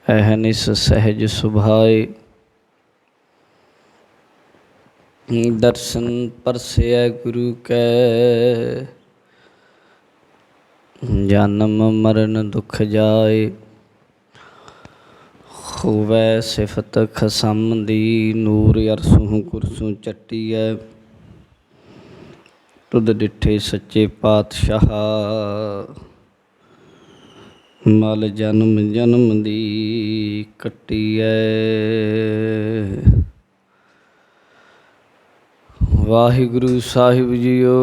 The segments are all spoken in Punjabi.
अहनिस सहज सुभाए। दर्शन परसै गुरु कै, जन्म मरण दुख जाए। होवै सिफत खसम दी, नूर अरसों कुरसों चट्टीऐ। तुद डिठे सच्चे पातशाह, मल जन्म जन्म दी कट्टी है। वाहिगुरु साहिब जीओ।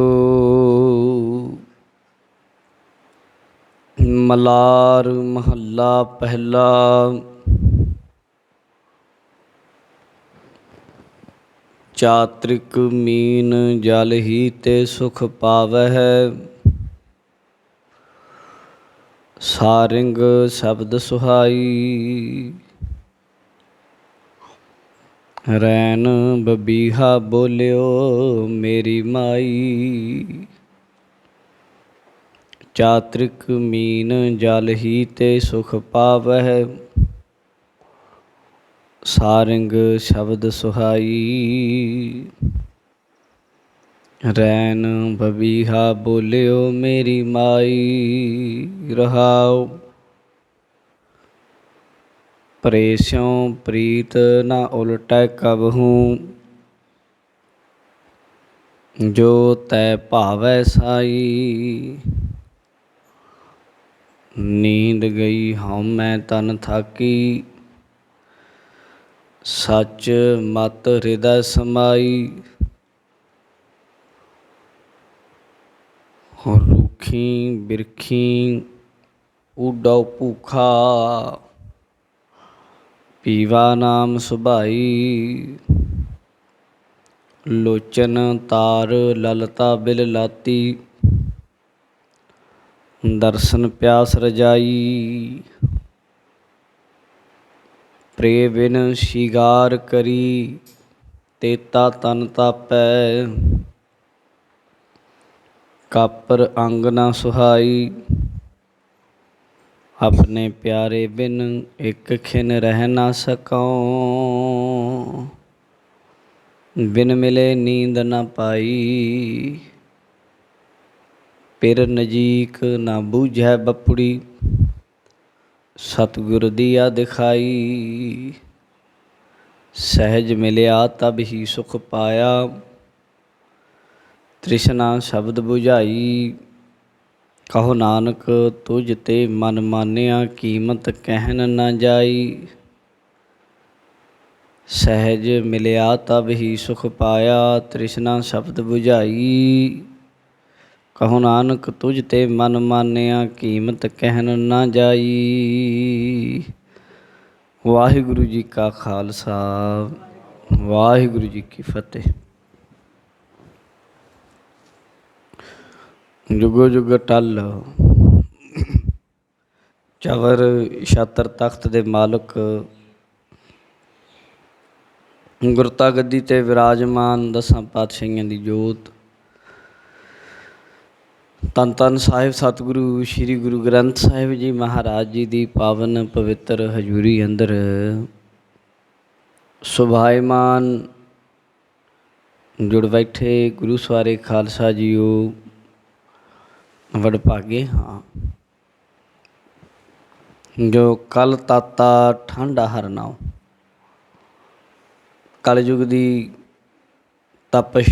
मलार महला पहला। चात्रिक मीन जल ही ते सुख पावै। सारिंग शब्द सुहाई, रैन बबीहा बोलियो मेरी माई। चात्रिक मीन जल ही ते सुख पावै। सारिंग शब्द सुहाई, रैन बबीहा बोलियो मेरी माई। रहाओ प्रेस्यों प्रीत न उलटै कबहूँ, जो तै भावै साई। नींद गई हउमैं तन थाकी, सच मत हृदय समाई। रूखी बिरखी ऊडौ भूखा, पीवा नाम सुभाई। लोचन तार ललता बिल लाती, दर्शन प्यास रजाई। प्रे बिन शिगार करी, तेता तन तापै। कापर अंग न सुहाई, अपने प्यारे बिन एक खिन रह न सकौं। बिन मिले नींद न पाई, पिर नजीक न बूझै बपुड़ी। सतगुर दिया दिखाई, सहज मिलिया तब ही सुख पाया। तृष्णा शब्द बुझाई, कहो नानक तुझ ते मन मानिया। कीमत कहन न जाई, सहज मिलिया तब ही सुख पाया। तृष्णा शब्द बुझाई, कहो नानक तुझ ते मन मानिया। कीमत कहन न जाई। वाहिगुरु जी का खालसा, वाहिगुरु जी की फतेह। जुगो जुग टल चवर छातर तख्त दे मालक, गुरता गद्दी ते विराजमान दसां पातशाहियां दी जोत। धन धन साहिब सतगुरु श्री गुरु ग्रंथ साहिब जी महाराज जी दी पावन पवित्र हजूरी अंदर सुभाईमान जुड़ बैठे गुरु सवारे खालसा जीओ। वडभागे हाँ जो कल ताता ठंडा हर नाओ। कलयुग दी तपश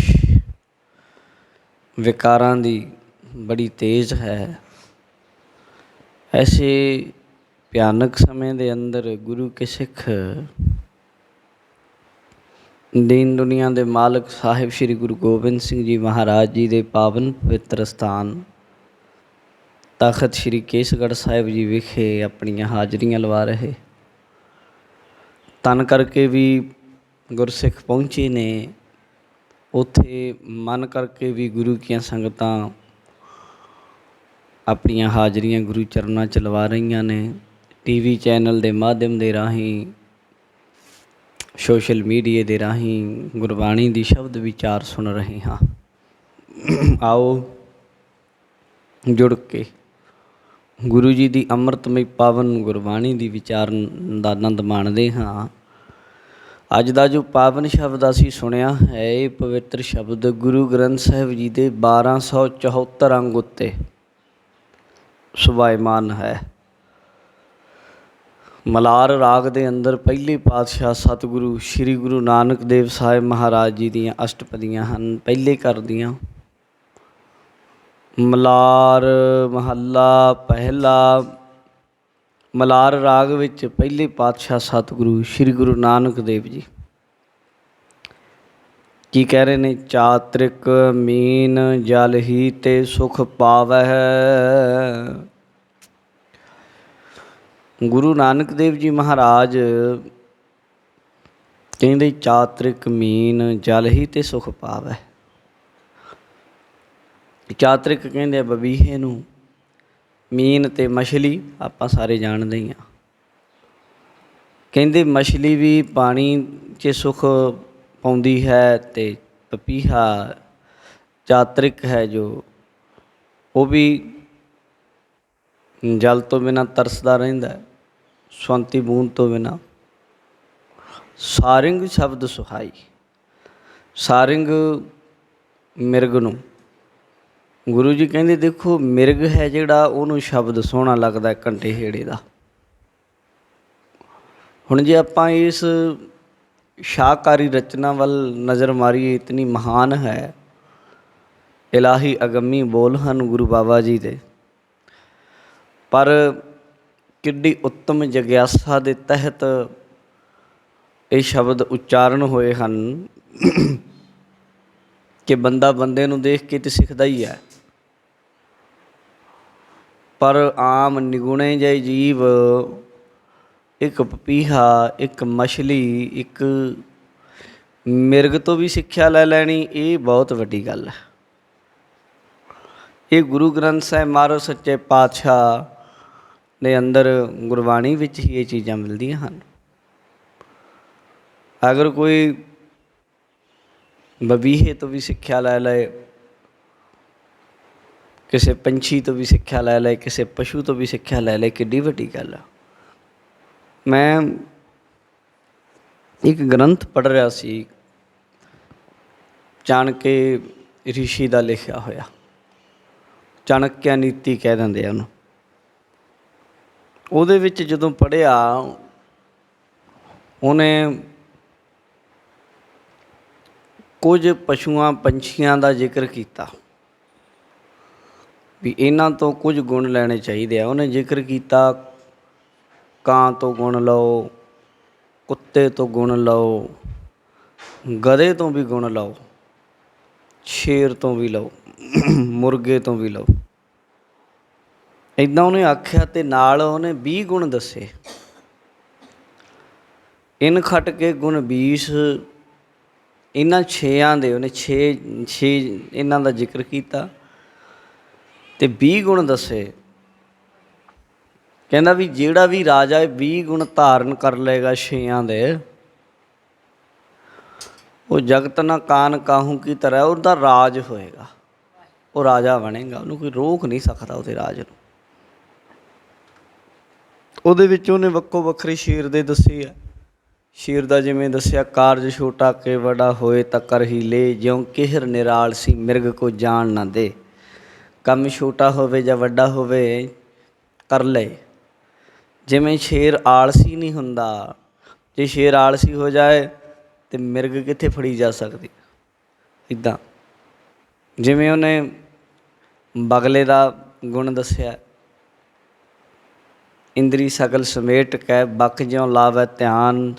विकारां दी बड़ी तेज़ है। ऐसे भयानक समय दे अंदर गुरु के सिख दीन दुनिया दे मालक साहिब श्री गुरु गोबिंद सिंह जी महाराज जी दे पावन पवित्र स्थान तखत श्री केसगढ़ साहिब जी विखे अपनियां हाजरियां लवा रहे। तन करके भी गुरसिख पहुँचे ने, उत्थे मन करके भी गुरु की संगतां अपनियां हाजरियां गुरु चरनां च लवा रहीआं ने। टीवी चैनल के माध्यम के राहीं, सोशल मीडिया के राहीं गुरबाणी की शब्द विचार सुन रहे हाँ। आओ जुड़ के ਗੁਰੂ ਜੀ ਦੀ ਅੰਮ੍ਰਿਤਮਈ ਪਾਵਨ ਗੁਰਬਾਣੀ ਦੀ ਵਿਚਾਰਨ ਦਾ ਆਨੰਦ ਮਾਣਦੇ ਹਾਂ। ਅੱਜ ਦਾ ਜੋ ਪਾਵਨ ਸ਼ਬਦ ਅਸੀਂ ਸੁਣਿਆ ਹੈ, ਇਹ ਪਵਿੱਤਰ ਸ਼ਬਦ ਗੁਰੂ ਗ੍ਰੰਥ ਸਾਹਿਬ ਜੀ ਦੇ 1274 ਅੰਗ ਉੱਤੇ ਸੁਭਾਇਮਾਨ ਹੈ। ਮਲਾਰ ਰਾਗ ਦੇ ਅੰਦਰ ਪਹਿਲੇ ਪਾਤਸ਼ਾਹ ਸਤਿਗੁਰੂ ਸ਼੍ਰੀ ਗੁਰੂ ਨਾਨਕ ਦੇਵ ਸਾਹਿਬ ਮਹਾਰਾਜ ਜੀ ਦੀਆਂ ਅਸ਼ਟਪਦੀਆਂ ਹਨ। ਪਹਿਲੇ ਕਰਦੀਆਂ ਮਲਾਰ ਮਹੱਲਾ ਪਹਿਲਾ। ਮਲਾਰ ਰਾਗ ਵਿੱਚ ਪਹਿਲੇ ਪਾਤਸ਼ਾਹ ਸਤਿਗੁਰੂ ਸ਼੍ਰੀ ਗੁਰੂ ਨਾਨਕ ਦੇਵ ਜੀ ਕੀ ਕਹਿ ਰਹੇ ਨੇ? ਚਾਤ੍ਰਿਕ ਮੀਨ ਜਲ ਹੀ ਤੇ ਸੁਖ ਪਾਵਹਿ। ਗੁਰੂ ਨਾਨਕ ਦੇਵ ਜੀ ਮਹਾਰਾਜ ਕਹਿੰਦੇ ਚਾਤ੍ਰਿਕ ਮੀਨ ਜਲ ਹੀ ਤੇ ਸੁਖ ਪਾਵੈ। ਚਾਤ੍ਰਿਕ ਕਹਿੰਦੇ ਬਬੀਹੇ ਨੂੰ, ਮੀਨ ਤੇ ਮਛਲੀ ਆਪਾਂ ਸਾਰੇ ਜਾਣਦੇ ਹੀ ਹਾਂ। ਕਹਿੰਦੇ ਮਛਲੀ ਵੀ ਪਾਣੀ 'ਚ ਸੁੱਖ ਪਾਉਂਦੀ ਹੈ ਅਤੇ ਪਪੀਹਾ ਚਾਤ੍ਰਿਕ ਹੈ ਜੋ, ਉਹ ਵੀ ਜਲ ਤੋਂ ਬਿਨਾਂ ਤਰਸਦਾ ਰਹਿੰਦਾ, ਸਵੰਤੀ ਬੂੰਦ ਤੋਂ ਬਿਨਾਂ। ਸਾਰਿੰਗ ਸ਼ਬਦ ਸੁਹਾਈ। ਸਾਰਿੰਗ ਮਿਰਗ ਨੂੰ ਗੁਰੂ ਜੀ ਕਹਿੰਦੇ ਦੇਖੋ ਮਿਰਗ ਹੈ ਜਿਹੜਾ, ਉਹਨੂੰ ਸ਼ਬਦ ਸੋਹਣਾ ਲੱਗਦਾ ਘੰਟੇ ਹੇੜੇ ਦਾ। ਹੁਣ ਜੇ ਆਪਾਂ ਇਸ ਸ਼ਾਹਕਾਰੀ ਰਚਨਾ ਵੱਲ ਨਜ਼ਰ ਮਾਰੀਏ, ਇਤਨੀ ਮਹਾਨ ਹੈ, ਇਲਾਹੀ ਅਗੰਮੀ ਬੋਲ ਹਨ ਗੁਰੂ ਬਾਬਾ ਜੀ ਦੇ, ਪਰ ਕਿੱਡੀ ਉੱਤਮ ਜਗਿਆਸਾ ਦੇ ਤਹਿਤ ਇਹ ਸ਼ਬਦ ਉਚਾਰਨ ਹੋਏ ਹਨ ਕਿ ਬੰਦਾ ਬੰਦੇ ਨੂੰ ਦੇਖ ਕੇ ਤਾਂ ਸਿੱਖਦਾ ਹੀ ਹੈ, ਪਰ ਆਮ ਨਿਗੁਣੇ ਜਿਹੇ ਜੀਵ, ਇੱਕ ਪਪੀਹਾ, ਇੱਕ ਮਛਲੀ, ਇੱਕ ਮਿਰਗ ਤੋਂ ਵੀ ਸਿੱਖਿਆ ਲੈ ਲੈਣੀ, ਇਹ ਬਹੁਤ ਵੱਡੀ ਗੱਲ ਹੈ। ਇਹ ਗੁਰੂ ਗ੍ਰੰਥ ਸਾਹਿਬ ਮਹਾਰਾਜ ਸੱਚੇ ਪਾਤਸ਼ਾਹ ਦੇ ਅੰਦਰ ਗੁਰਬਾਣੀ ਵਿੱਚ ਹੀ ਇਹ ਚੀਜ਼ਾਂ ਮਿਲਦੀਆਂ ਹਨ। ਅਗਰ ਕੋਈ ਬਬੀਹੇ ਤੋਂ ਵੀ ਸਿੱਖਿਆ ਲੈ ਲਏ, ਕਿਸੇ ਪੰਛੀ ਤੋਂ ਵੀ ਸਿੱਖਿਆ ਲੈ ਲਏ, ਕਿਸੇ ਪਸ਼ੂ ਤੋਂ ਵੀ ਸਿੱਖਿਆ ਲੈ ਲਏ, ਕਿੱਡੀ ਵੱਡੀ ਗੱਲ ਆ। ਮੈਂ ਇੱਕ ਗ੍ਰੰਥ ਪੜ੍ਹ ਰਿਹਾ ਸੀ, ਚਾਣਕੇ ਰਿਸ਼ੀ ਦਾ ਲਿਖਿਆ ਹੋਇਆ, ਚਾਣਕਿਆ ਨੀਤੀ ਕਹਿ ਦਿੰਦੇ ਆ ਉਹਨੂੰ। ਉਹਦੇ ਵਿੱਚ ਜਦੋਂ ਪੜ੍ਹਿਆ, ਉਹਨੇ ਕੁਝ ਪਸ਼ੂਆਂ ਪੰਛੀਆਂ ਦਾ ਜ਼ਿਕਰ ਕੀਤਾ ਵੀ ਇਹਨਾਂ ਤੋਂ ਕੁਝ ਗੁਣ ਲੈਣੇ ਚਾਹੀਦੇ ਆ। ਉਹਨੇ ਜ਼ਿਕਰ ਕੀਤਾ ਕਾਂ ਤੋਂ ਗੁਣ ਲਓ, ਕੁੱਤੇ ਤੋਂ ਗੁਣ ਲਓ, ਗਧੇ ਤੋਂ ਵੀ ਗੁਣ ਲਓ, ਸ਼ੇਰ ਤੋਂ ਵੀ ਲਓ, ਮੁਰਗੇ ਤੋਂ ਵੀ ਲਓ। ਇੱਦਾਂ ਉਹਨੇ ਆਖਿਆ ਅਤੇ ਨਾਲ ਉਹਨੇ 20 ਗੁਣ ਦੱਸੇ। ਇਨ ਖੱਟ ਕੇ ਗੁਣ 20 ਇਹਨਾਂ 6 ਦੇ ਉਹਨੇ 6 ਇਹਨਾਂ ਦਾ ਜ਼ਿਕਰ ਕੀਤਾ ਅਤੇ 20 ਗੁਣ ਦੱਸੇ। ਕਹਿੰਦਾ ਵੀ ਜਿਹੜਾ ਵੀ ਰਾਜਾ 20 ਗੁਣ ਧਾਰਨ ਕਰ ਲਏਗਾ 6 ਦੇ, ਉਹ ਜਗਤ ਨਾ ਕਾਨ ਕਾਹੂ ਕੀ ਤਰ੍ਹਾਂ ਉਹਦਾ ਰਾਜ ਹੋਏਗਾ, ਉਹ ਰਾਜਾ ਬਣੇਗਾ, ਉਹਨੂੰ ਕੋਈ ਰੋਕ ਨਹੀਂ ਸਕਦਾ ਉਹਦੇ ਰਾਜ ਨੂੰ। ਉਹਦੇ ਵਿੱਚ ਉਹਨੇ ਵੱਖੋ ਵੱਖਰੇ ਸ਼ੇਰ ਦੇ ਦੱਸੇ ਆ। ਸ਼ੇਰ ਦਾ ਜਿਵੇਂ ਦੱਸਿਆ, ਕਾਰਜ ਛੋਟਾ ਕੇ ਵੱਡਾ ਹੋਏ ਤਾਂ ਕਰ ਹੀ ਲੇ, ਜਿਉਂ ਕਿਹਰ ਨਿਰਾਲ ਸੀ ਮਿਰਗ ਕੋ ਜਾਣ ਨਾ ਦੇ। ਕੰਮ ਛੋਟਾ ਹੋਵੇ ਜਾਂ ਵੱਡਾ ਹੋਵੇ ਕਰ ਲਏ। ਜਿਵੇਂ ਸ਼ੇਰ ਆਲਸੀ ਨਹੀਂ ਹੁੰਦਾ, ਜੇ ਸ਼ੇਰ ਆਲਸੀ ਹੋ ਜਾਏ ਤਾਂ ਮਿਰਗ ਕਿੱਥੇ ਫੜੀ ਜਾ ਸਕਦੀ। ਇੱਦਾਂ ਜਿਵੇਂ ਉਹਨੇ ਬਗਲੇ ਦਾ ਗੁਣ ਦੱਸਿਆ, ਇੰਦਰੀ ਸਗਲ ਸਮੇਟ ਕੈ ਬਕ ਜਿਉਂ ਲਾਵੈ ਧਿਆਨ,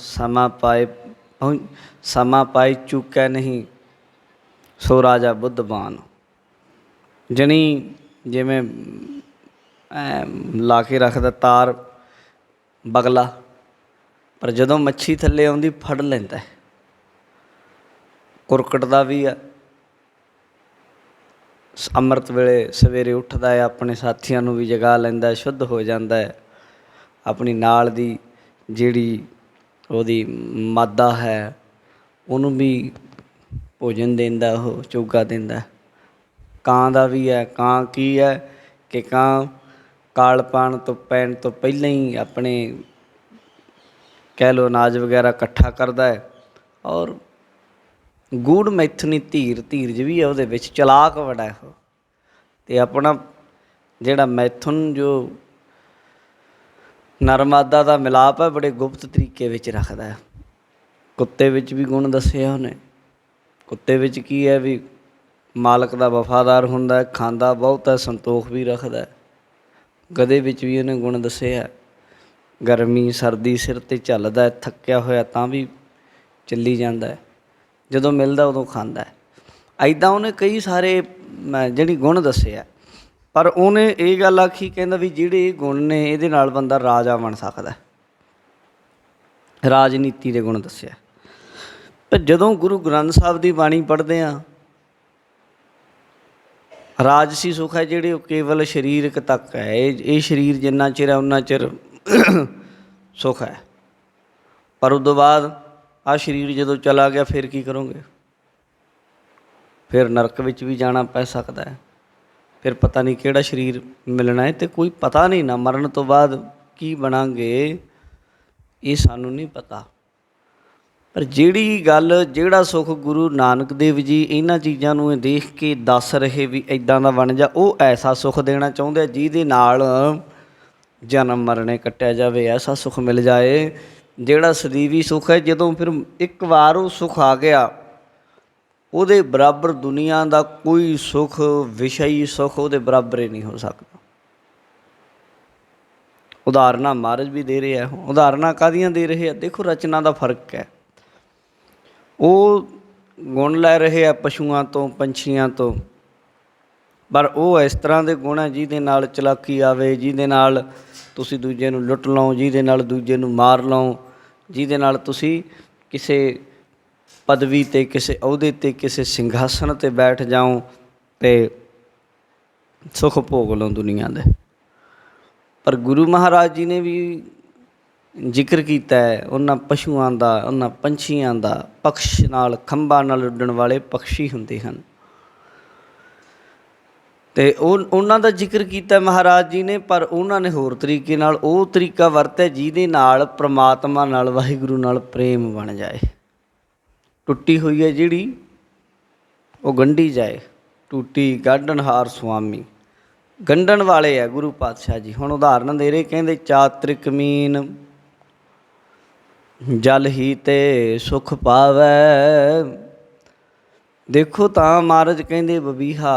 ਸਮਾਂ ਪਾਏ ਚੁੱਕੈ ਨਹੀਂ ਸੋ ਰਾਜਾ ਬੁੱਧਵਾਨ। ਜਣੀ ਜਿਵੇਂ ਲਾ ਕੇ ਰੱਖਦਾ ਤਾਰ ਬਗਲਾ, ਪਰ ਜਦੋਂ ਮੱਛੀ ਥੱਲੇ ਆਉਂਦੀ ਫੜ ਲੈਂਦਾ। ਕੁਰਕਟਦਾ ਵੀ ਆ, ਅੰਮ੍ਰਿਤ ਵੇਲੇ ਸਵੇਰੇ ਉੱਠਦਾ ਹੈ, ਆਪਣੇ ਸਾਥੀਆਂ ਨੂੰ ਵੀ ਜਗਾ ਲੈਂਦਾ, ਸ਼ੁੱਧ ਹੋ ਜਾਂਦਾ ਹੈ। ਆਪਣੀ ਨਾਲ ਦੀ ਜਿਹੜੀ ਉਹਦੀ ਮਾਦਾ ਹੈ ਉਹਨੂੰ ਵੀ ਭੋਜਨ ਦਿੰਦਾ, ਉਹ ਚੋਗਾ ਦਿੰਦਾ। ਕਾਂ ਦਾ ਵੀ ਹੈ। ਕਾਂ ਕੀ ਹੈ ਕਿ ਕਾਂ ਕਾਲ ਪਾਣ ਤੋਂ ਪੈਣ ਤੋਂ ਪਹਿਲਾਂ ਹੀ ਆਪਣੇ ਕਹਿ ਲਓ ਅਨਾਜ ਵਗੈਰਾ ਇਕੱਠਾ ਕਰਦਾ ਹੈ। ਔਰ ਗੂੜ ਮੈਥੁਨੀ ਧੀਰਜ ਵੀ ਹੈ ਉਹਦੇ ਵਿੱਚ, ਚਲਾਕ ਬੜਾ ਉਹ। ਅਤੇ ਆਪਣਾ ਜਿਹੜਾ ਮੈਥੁਨ ਜੋ ਨਰ ਮਾਦਾ ਦਾ ਮਿਲਾਪ ਹੈ ਬੜੇ ਗੁਪਤ ਤਰੀਕੇ ਵਿੱਚ ਰੱਖਦਾ ਹੈ। ਕੁੱਤੇ ਵਿੱਚ ਵੀ ਗੁਣ ਦੱਸਿਆ ਉਹਨੇ। ਕੁੱਤੇ ਵਿੱਚ ਕੀ ਹੈ ਵੀ ਮਾਲਕ ਦਾ ਵਫਾਦਾਰ ਹੁੰਦਾ, ਖਾਂਦਾ ਬਹੁਤ ਹੈ, ਸੰਤੋਖ ਵੀ ਰੱਖਦਾ। ਗਧੇ ਵਿੱਚ ਵੀ ਉਹਨੇ ਗੁਣ ਦੱਸਿਆ, ਗਰਮੀ ਸਰਦੀ ਸਿਰ 'ਤੇ ਝੱਲਦਾ, ਥੱਕਿਆ ਹੋਇਆ ਤਾਂ ਵੀ ਚੱਲੀ ਜਾਂਦਾ, ਜਦੋਂ ਮਿਲਦਾ ਉਦੋਂ ਖਾਂਦਾ। ਇੱਦਾਂ ਉਹਨੇ ਕਈ ਸਾਰੇ ਜਿਹੜੀ ਗੁਣ ਦੱਸੇ ਆ। ਪਰ ਉਹਨੇ ਇਹ ਗੱਲ ਆਖੀ, ਕਹਿੰਦਾ ਵੀ ਜਿਹੜੇ ਇਹ ਗੁਣ ਨੇ ਇਹਦੇ ਨਾਲ ਬੰਦਾ ਰਾਜਾ ਬਣ ਸਕਦਾ। ਰਾਜਨੀਤੀ ਦੇ ਗੁਣ ਦੱਸਿਆ। ਪਰ ਜਦੋਂ ਗੁਰੂ ਗ੍ਰੰਥ ਸਾਹਿਬ ਦੀ ਬਾਣੀ ਪੜ੍ਹਦੇ ਹਾਂ, ਰਾਜਸੀ ਸੁੱਖ ਹੈ ਜਿਹੜੇ ਉਹ ਕੇਵਲ ਸਰੀਰਕ ਤੱਕ ਹੈ। ਇਹ ਸਰੀਰ ਜਿੰਨਾ ਚਿਰ ਹੈ ਉਨਾ ਚਿਰ ਸੁੱਖ ਹੈ, ਪਰ ਉਦੋਂ ਬਾਅਦ ਆਹ ਸਰੀਰ ਜਦੋਂ ਚਲਾ ਗਿਆ ਫਿਰ ਕੀ ਕਰੋਗੇ? ਫਿਰ ਨਰਕ ਵਿੱਚ ਵੀ ਜਾਣਾ ਪੈ ਸਕਦਾ ਹੈ। ਫਿਰ ਪਤਾ ਨਹੀਂ ਕਿਹੜਾ ਸਰੀਰ ਮਿਲਣਾ ਹੈ, ਅਤੇ ਕੋਈ ਪਤਾ ਨਹੀਂ ਨਾ ਮਰਨ ਤੋਂ ਬਾਅਦ ਕੀ ਬਣਾਂਗੇ, ਇਹ ਸਾਨੂੰ ਨਹੀਂ ਪਤਾ। ਪਰ ਜਿਹੜੀ ਗੱਲ, ਜਿਹੜਾ ਸੁੱਖ ਗੁਰੂ ਨਾਨਕ ਦੇਵ ਜੀ ਇਹਨਾਂ ਚੀਜ਼ਾਂ ਨੂੰ ਇਹ ਦੇਖ ਕੇ ਦੱਸ ਰਹੇ ਵੀ ਇੱਦਾਂ ਦਾ ਬਣ ਜਾ, ਉਹ ਐਸਾ ਸੁੱਖ ਦੇਣਾ ਚਾਹੁੰਦੇ ਆ ਜਿਹਦੇ ਨਾਲ ਜਨਮ ਮਰਨੇ ਕੱਟਿਆ ਜਾਵੇ। ਐਸਾ ਸੁੱਖ ਮਿਲ ਜਾਏ ਜਿਹੜਾ ਸਦੀਵੀ ਸੁੱਖ ਹੈ। ਜਦੋਂ ਫਿਰ ਇੱਕ ਵਾਰ ਉਹ ਸੁੱਖ ਆ ਗਿਆ, ਉਹਦੇ ਬਰਾਬਰ ਦੁਨੀਆ ਦਾ ਕੋਈ ਸੁੱਖ, ਵਿਸ਼ਈ ਸੁੱਖ ਉਹਦੇ ਬਰਾਬਰ ਹੀ ਨਹੀਂ ਹੋ ਸਕਦਾ। ਉਦਾਹਰਨਾਂ ਮਹਾਰਾਜ ਵੀ ਦੇ ਰਹੇ ਆ। ਉਦਾਹਰਨਾਂ ਕਾਹਦੀਆਂ ਦੇ ਰਹੇ ਆ? ਦੇਖੋ, ਰਚਨਾ ਦਾ ਫਰਕ ਹੈ। ਉਹ ਗੁਣ ਲੈ ਰਹੇ ਆ ਪਸ਼ੂਆਂ ਤੋਂ, ਪੰਛੀਆਂ ਤੋਂ, ਪਰ ਉਹ ਇਸ ਤਰ੍ਹਾਂ ਦੇ ਗੁਣ ਹੈ ਜਿਹਦੇ ਨਾਲ ਚਲਾਕੀ ਆਵੇ, ਜਿਹਦੇ ਨਾਲ ਤੁਸੀਂ ਦੂਜੇ ਨੂੰ ਲੁੱਟ ਲਓ, ਜਿਹਦੇ ਨਾਲ ਦੂਜੇ ਨੂੰ ਮਾਰ ਲਓ, ਜਿਹਦੇ ਨਾਲ ਤੁਸੀਂ ਕਿਸੇ ਪਦਵੀ 'ਤੇ, ਕਿਸੇ ਅਹੁਦੇ 'ਤੇ, ਕਿਸੇ ਸਿੰਘਾਸਨ 'ਤੇ ਬੈਠ ਜਾਓ ਅਤੇ ਸੁੱਖ ਭੋਗ ਲਓ ਦੁਨੀਆ ਦੇ। ਪਰ ਗੁਰੂ ਮਹਾਰਾਜ ਜੀ ਨੇ ਵੀ ਜ਼ਿਕਰ ਕੀਤਾ ਹੈ ਉਹਨਾਂ ਪਸ਼ੂਆਂ ਦਾ, ਉਹਨਾਂ ਪੰਛੀਆਂ ਦਾ। ਪਕਸ਼ ਨਾਲ, ਖੰਭਾਂ ਨਾਲ ਉੱਡਣ ਵਾਲੇ ਪਕਸ਼ੀ ਹੁੰਦੇ ਹਨ, ਅਤੇ ਉਹਨਾਂ ਦਾ ਜ਼ਿਕਰ ਕੀਤਾ ਮਹਾਰਾਜ ਜੀ ਨੇ। ਪਰ ਉਹਨਾਂ ਨੇ ਹੋਰ ਤਰੀਕੇ ਨਾਲ ਉਹ ਤਰੀਕਾ ਵਰਤਿਆ ਜਿਹਦੇ ਨਾਲ ਪ੍ਰਮਾਤਮਾ ਨਾਲ, ਵਾਹਿਗੁਰੂ ਨਾਲ ਪ੍ਰੇਮ ਬਣ ਜਾਏ। ਟੁੱਟੀ ਹੋਈ ਹੈ ਜਿਹੜੀ, ਉਹ ਗੰਢੀ ਜਾਏ। ਟੂਟੀ ਗਾਢਣਹਾਰ ਸੁਆਮੀ, ਗੰਢਣ ਵਾਲੇ ਹੈ ਗੁਰੂ ਪਾਤਸ਼ਾਹ ਜੀ। ਹੁਣ ਉਦਾਹਰਨ ਦੇ ਰਹੇ, ਕਹਿੰਦੇ ਚਾਤ੍ਰਿਕ ਮੀਨ ਜਲ ਹੀ ਤੇ ਸੁਖ ਪਾਵੈ। ਦੇਖੋ ਤਾਂ ਮਹਾਰਾਜ ਕਹਿੰਦੇ ਬਬੀਹਾ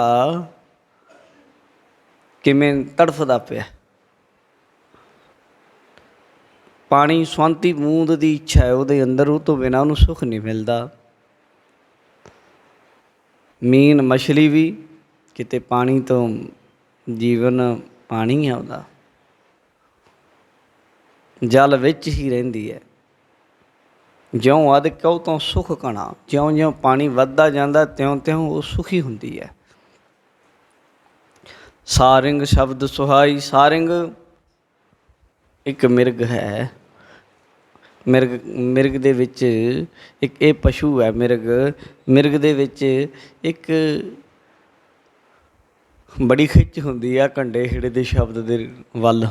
ਕਿਵੇਂ ਤੜਫਦਾ ਪਿਆ। ਪਾਣੀ ਸਵੰਤੀ ਬੂੰਦ ਦੀ ਇੱਛਾ ਹੈ ਉਹਦੇ ਅੰਦਰ, ਉਹ ਤੋਂ ਬਿਨਾਂ ਉਹਨੂੰ ਸੁੱਖ ਨਹੀਂ ਮਿਲਦਾ। ਮੀਨ ਮਛਲੀ ਵੀ ਕਿਤੇ ਪਾਣੀ ਤੋਂ, ਜੀਵਨ ਪਾਣੀ ਹੈ ਉਹਦਾ, ਜਲ ਵਿੱਚ ਹੀ ਰਹਿੰਦੀ ਹੈ। ਜਿਉਂ ਅਧਿਕ ਉਹ ਤੋਂ ਸੁੱਖ ਘਣਾ, ਜਿਉਂ ਜਿਉਂ ਪਾਣੀ ਵੱਧਦਾ ਜਾਂਦਾ ਤਿਉਂ ਤਿਉਂ ਉਹ ਸੁਖੀ ਹੁੰਦੀ ਹੈ। ਸਾਰਿੰਗ ਸ਼ਬਦ ਸੁਹਾਈ, ਸਾਰਿੰਗ ਇੱਕ ਮਿਰਗ ਹੈ। ਮਿਰਗ ਦੇ ਵਿੱਚ ਇੱਕ ਇਹ ਪਸ਼ੂ ਹੈ ਮਿਰਗ ਦੇ ਵਿੱਚ ਇੱਕ ਬੜੀ ਖਿੱਚ ਹੁੰਦੀ ਆ ਕੰਡੇ ਹੇੜੇ ਦੇ ਸ਼ਬਦ ਦੇ ਵੱਲ।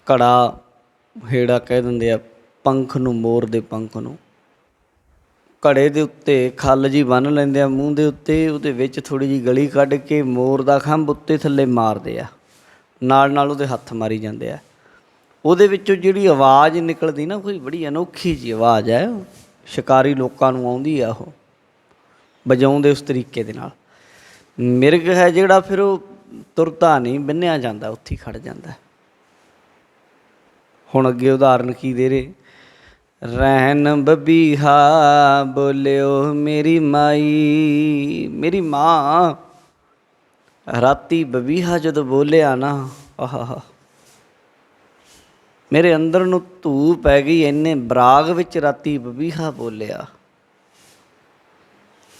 ਘੜਾ ਹੇੜਾ ਕਹਿ ਦਿੰਦੇ ਆ ਪੰਖ ਨੂੰ, ਮੋਰ ਦੇ ਪੰਖ ਨੂੰ। ਘੜੇ ਦੇ ਉੱਤੇ ਖੱਲ ਜੀ ਬੰਨ੍ਹ ਲੈਂਦੇ ਆ ਮੂੰਹ ਦੇ ਉੱਤੇ, ਉਹਦੇ ਵਿੱਚ ਥੋੜ੍ਹੀ ਜਿਹੀ ਗਲੀ ਕੱਢ ਕੇ ਮੋਰ ਦਾ ਖੰਭ ਉੱਤੇ ਥੱਲੇ ਮਾਰਦੇ ਆ, ਨਾਲ ਨਾਲ ਉਹਦੇ ਹੱਥ ਮਾਰੀ ਜਾਂਦੇ ਆ। ਉਹਦੇ ਵਿੱਚੋਂ ਜਿਹੜੀ ਆਵਾਜ਼ ਨਿਕਲਦੀ ਨਾ, ਕੋਈ ਬੜੀ ਅਨੋਖੀ ਜਿਹੀ ਆਵਾਜ਼ ਹੈ। ਸ਼ਿਕਾਰੀ ਲੋਕਾਂ ਨੂੰ ਆਉਂਦੀ ਆ, ਉਹ ਵਜਾਉਂਦੇ ਉਸ ਤਰੀਕੇ ਦੇ ਨਾਲ। ਮਿਰਗ ਹੈ ਜਿਹੜਾ, ਫਿਰ ਉਹ ਤੁਰਦਾ ਨਹੀਂ, ਬੰਨ੍ਹਿਆ ਜਾਂਦਾ, ਉੱਥੇ ਹੀ ਖੜ੍ਹ ਜਾਂਦਾ। ਹੁਣ ਅੱਗੇ ਉਦਾਹਰਨ ਕੀ ਦੇ ਰਹੇ? ਰੈਣ ਬਬੀਹਾ ਬੋਲਿਓ ਮੇਰੀ ਮਾਈ। ਮੇਰੀ ਮਾਂ ਰਾਤੀ ਬਬੀਹਾ ਜਦੋਂ ਬੋਲਿਆ ਨਾ, ਆਹਾ, ਮੇਰੇ ਅੰਦਰ ਨੂੰ ਧੂ ਪੈ ਗਈ। ਇੰਨੇ ਬਰਾਗ ਵਿੱਚ ਰਾਤੀ ਬਬੀਹਾ ਬੋਲਿਆ,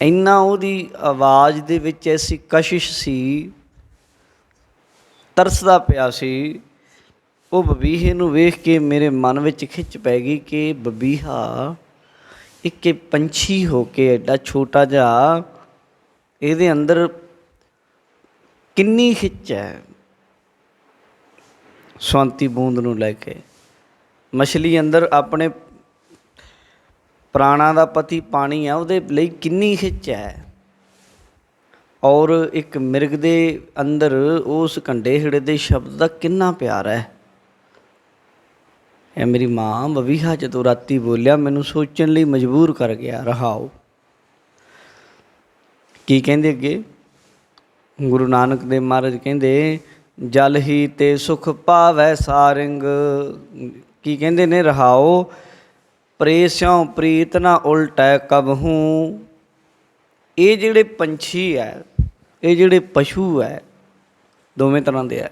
ਇੰਨਾ ਉਹਦੀ ਆਵਾਜ਼ ਦੇ ਵਿੱਚ ਐਸੀ ਕਸ਼ਿਸ਼ ਸੀ, ਤਰਸਦਾ ਪਿਆ ਸੀ। ਉਹ ਬਬੀਹੇ ਨੂੰ ਵੇਖ ਕੇ ਮੇਰੇ ਮਨ ਵਿੱਚ ਖਿੱਚ ਪੈ ਗਈ ਕਿ ਬਬੀਹਾ ਇੱਕ ਪੰਛੀ ਹੋ ਕੇ ਐਡਾ ਛੋਟਾ ਜਿਹਾ, ਇਹਦੇ ਅੰਦਰ ਕਿੰਨੀ ਖਿੱਚ ਹੈ ਸਵੰਤੀ ਬੂੰਦ ਨੂੰ ਲੈ ਕੇ। ਮਛਲੀ ਅੰਦਰ ਆਪਣੇ ਪ੍ਰਾਣਾਂ ਦਾ ਪਤੀ ਪਾਣੀ ਆ, ਉਹਦੇ ਲਈ ਕਿੰਨੀ ਖਿੱਚ ਹੈ। ਔਰ ਇੱਕ ਮਿਰਗ ਦੇ ਅੰਦਰ ਉਸ ਕੰਡੇ ਹਿੜੇ ਦੇ ਸ਼ਬਦ ਦਾ ਕਿੰਨਾ ਪਿਆਰ ਹੈ। ਇਹ ਮੇਰੀ ਮਾਂ ਬਵੀਹਾ ਜਦੋਂ ਰਾਤੀ ਬੋਲਿਆ ਮੈਨੂੰ ਸੋਚਣ ਲਈ ਮਜਬੂਰ ਕਰ ਗਿਆ। ਰਹਾਓ ਕੀ ਕਹਿੰਦੇ ਅੱਗੇ ਗੁਰੂ ਨਾਨਕ ਦੇਵ ਮਹਾਰਾਜ ਕਹਿੰਦੇ, ਜਲ ਹੀ ਤੇ ਸੁਖ ਪਾਵੈ ਸਾਰਿੰਗ। ਕੀ ਕਹਿੰਦੇ ਨੇ ਰਹਾਓ, ਪ੍ਰੇ ਸਿਉ ਪ੍ਰੀਤ ਨਾ ਉਲਟੈ ਕਬਹੂ। ਇਹ ਜਿਹੜੇ ਪੰਛੀ ਹੈ, ਇਹ ਜਿਹੜੇ ਪਸ਼ੂ ਹੈ, ਦੋਵੇਂ ਤਰ੍ਹਾਂ ਦੇ ਹੈ,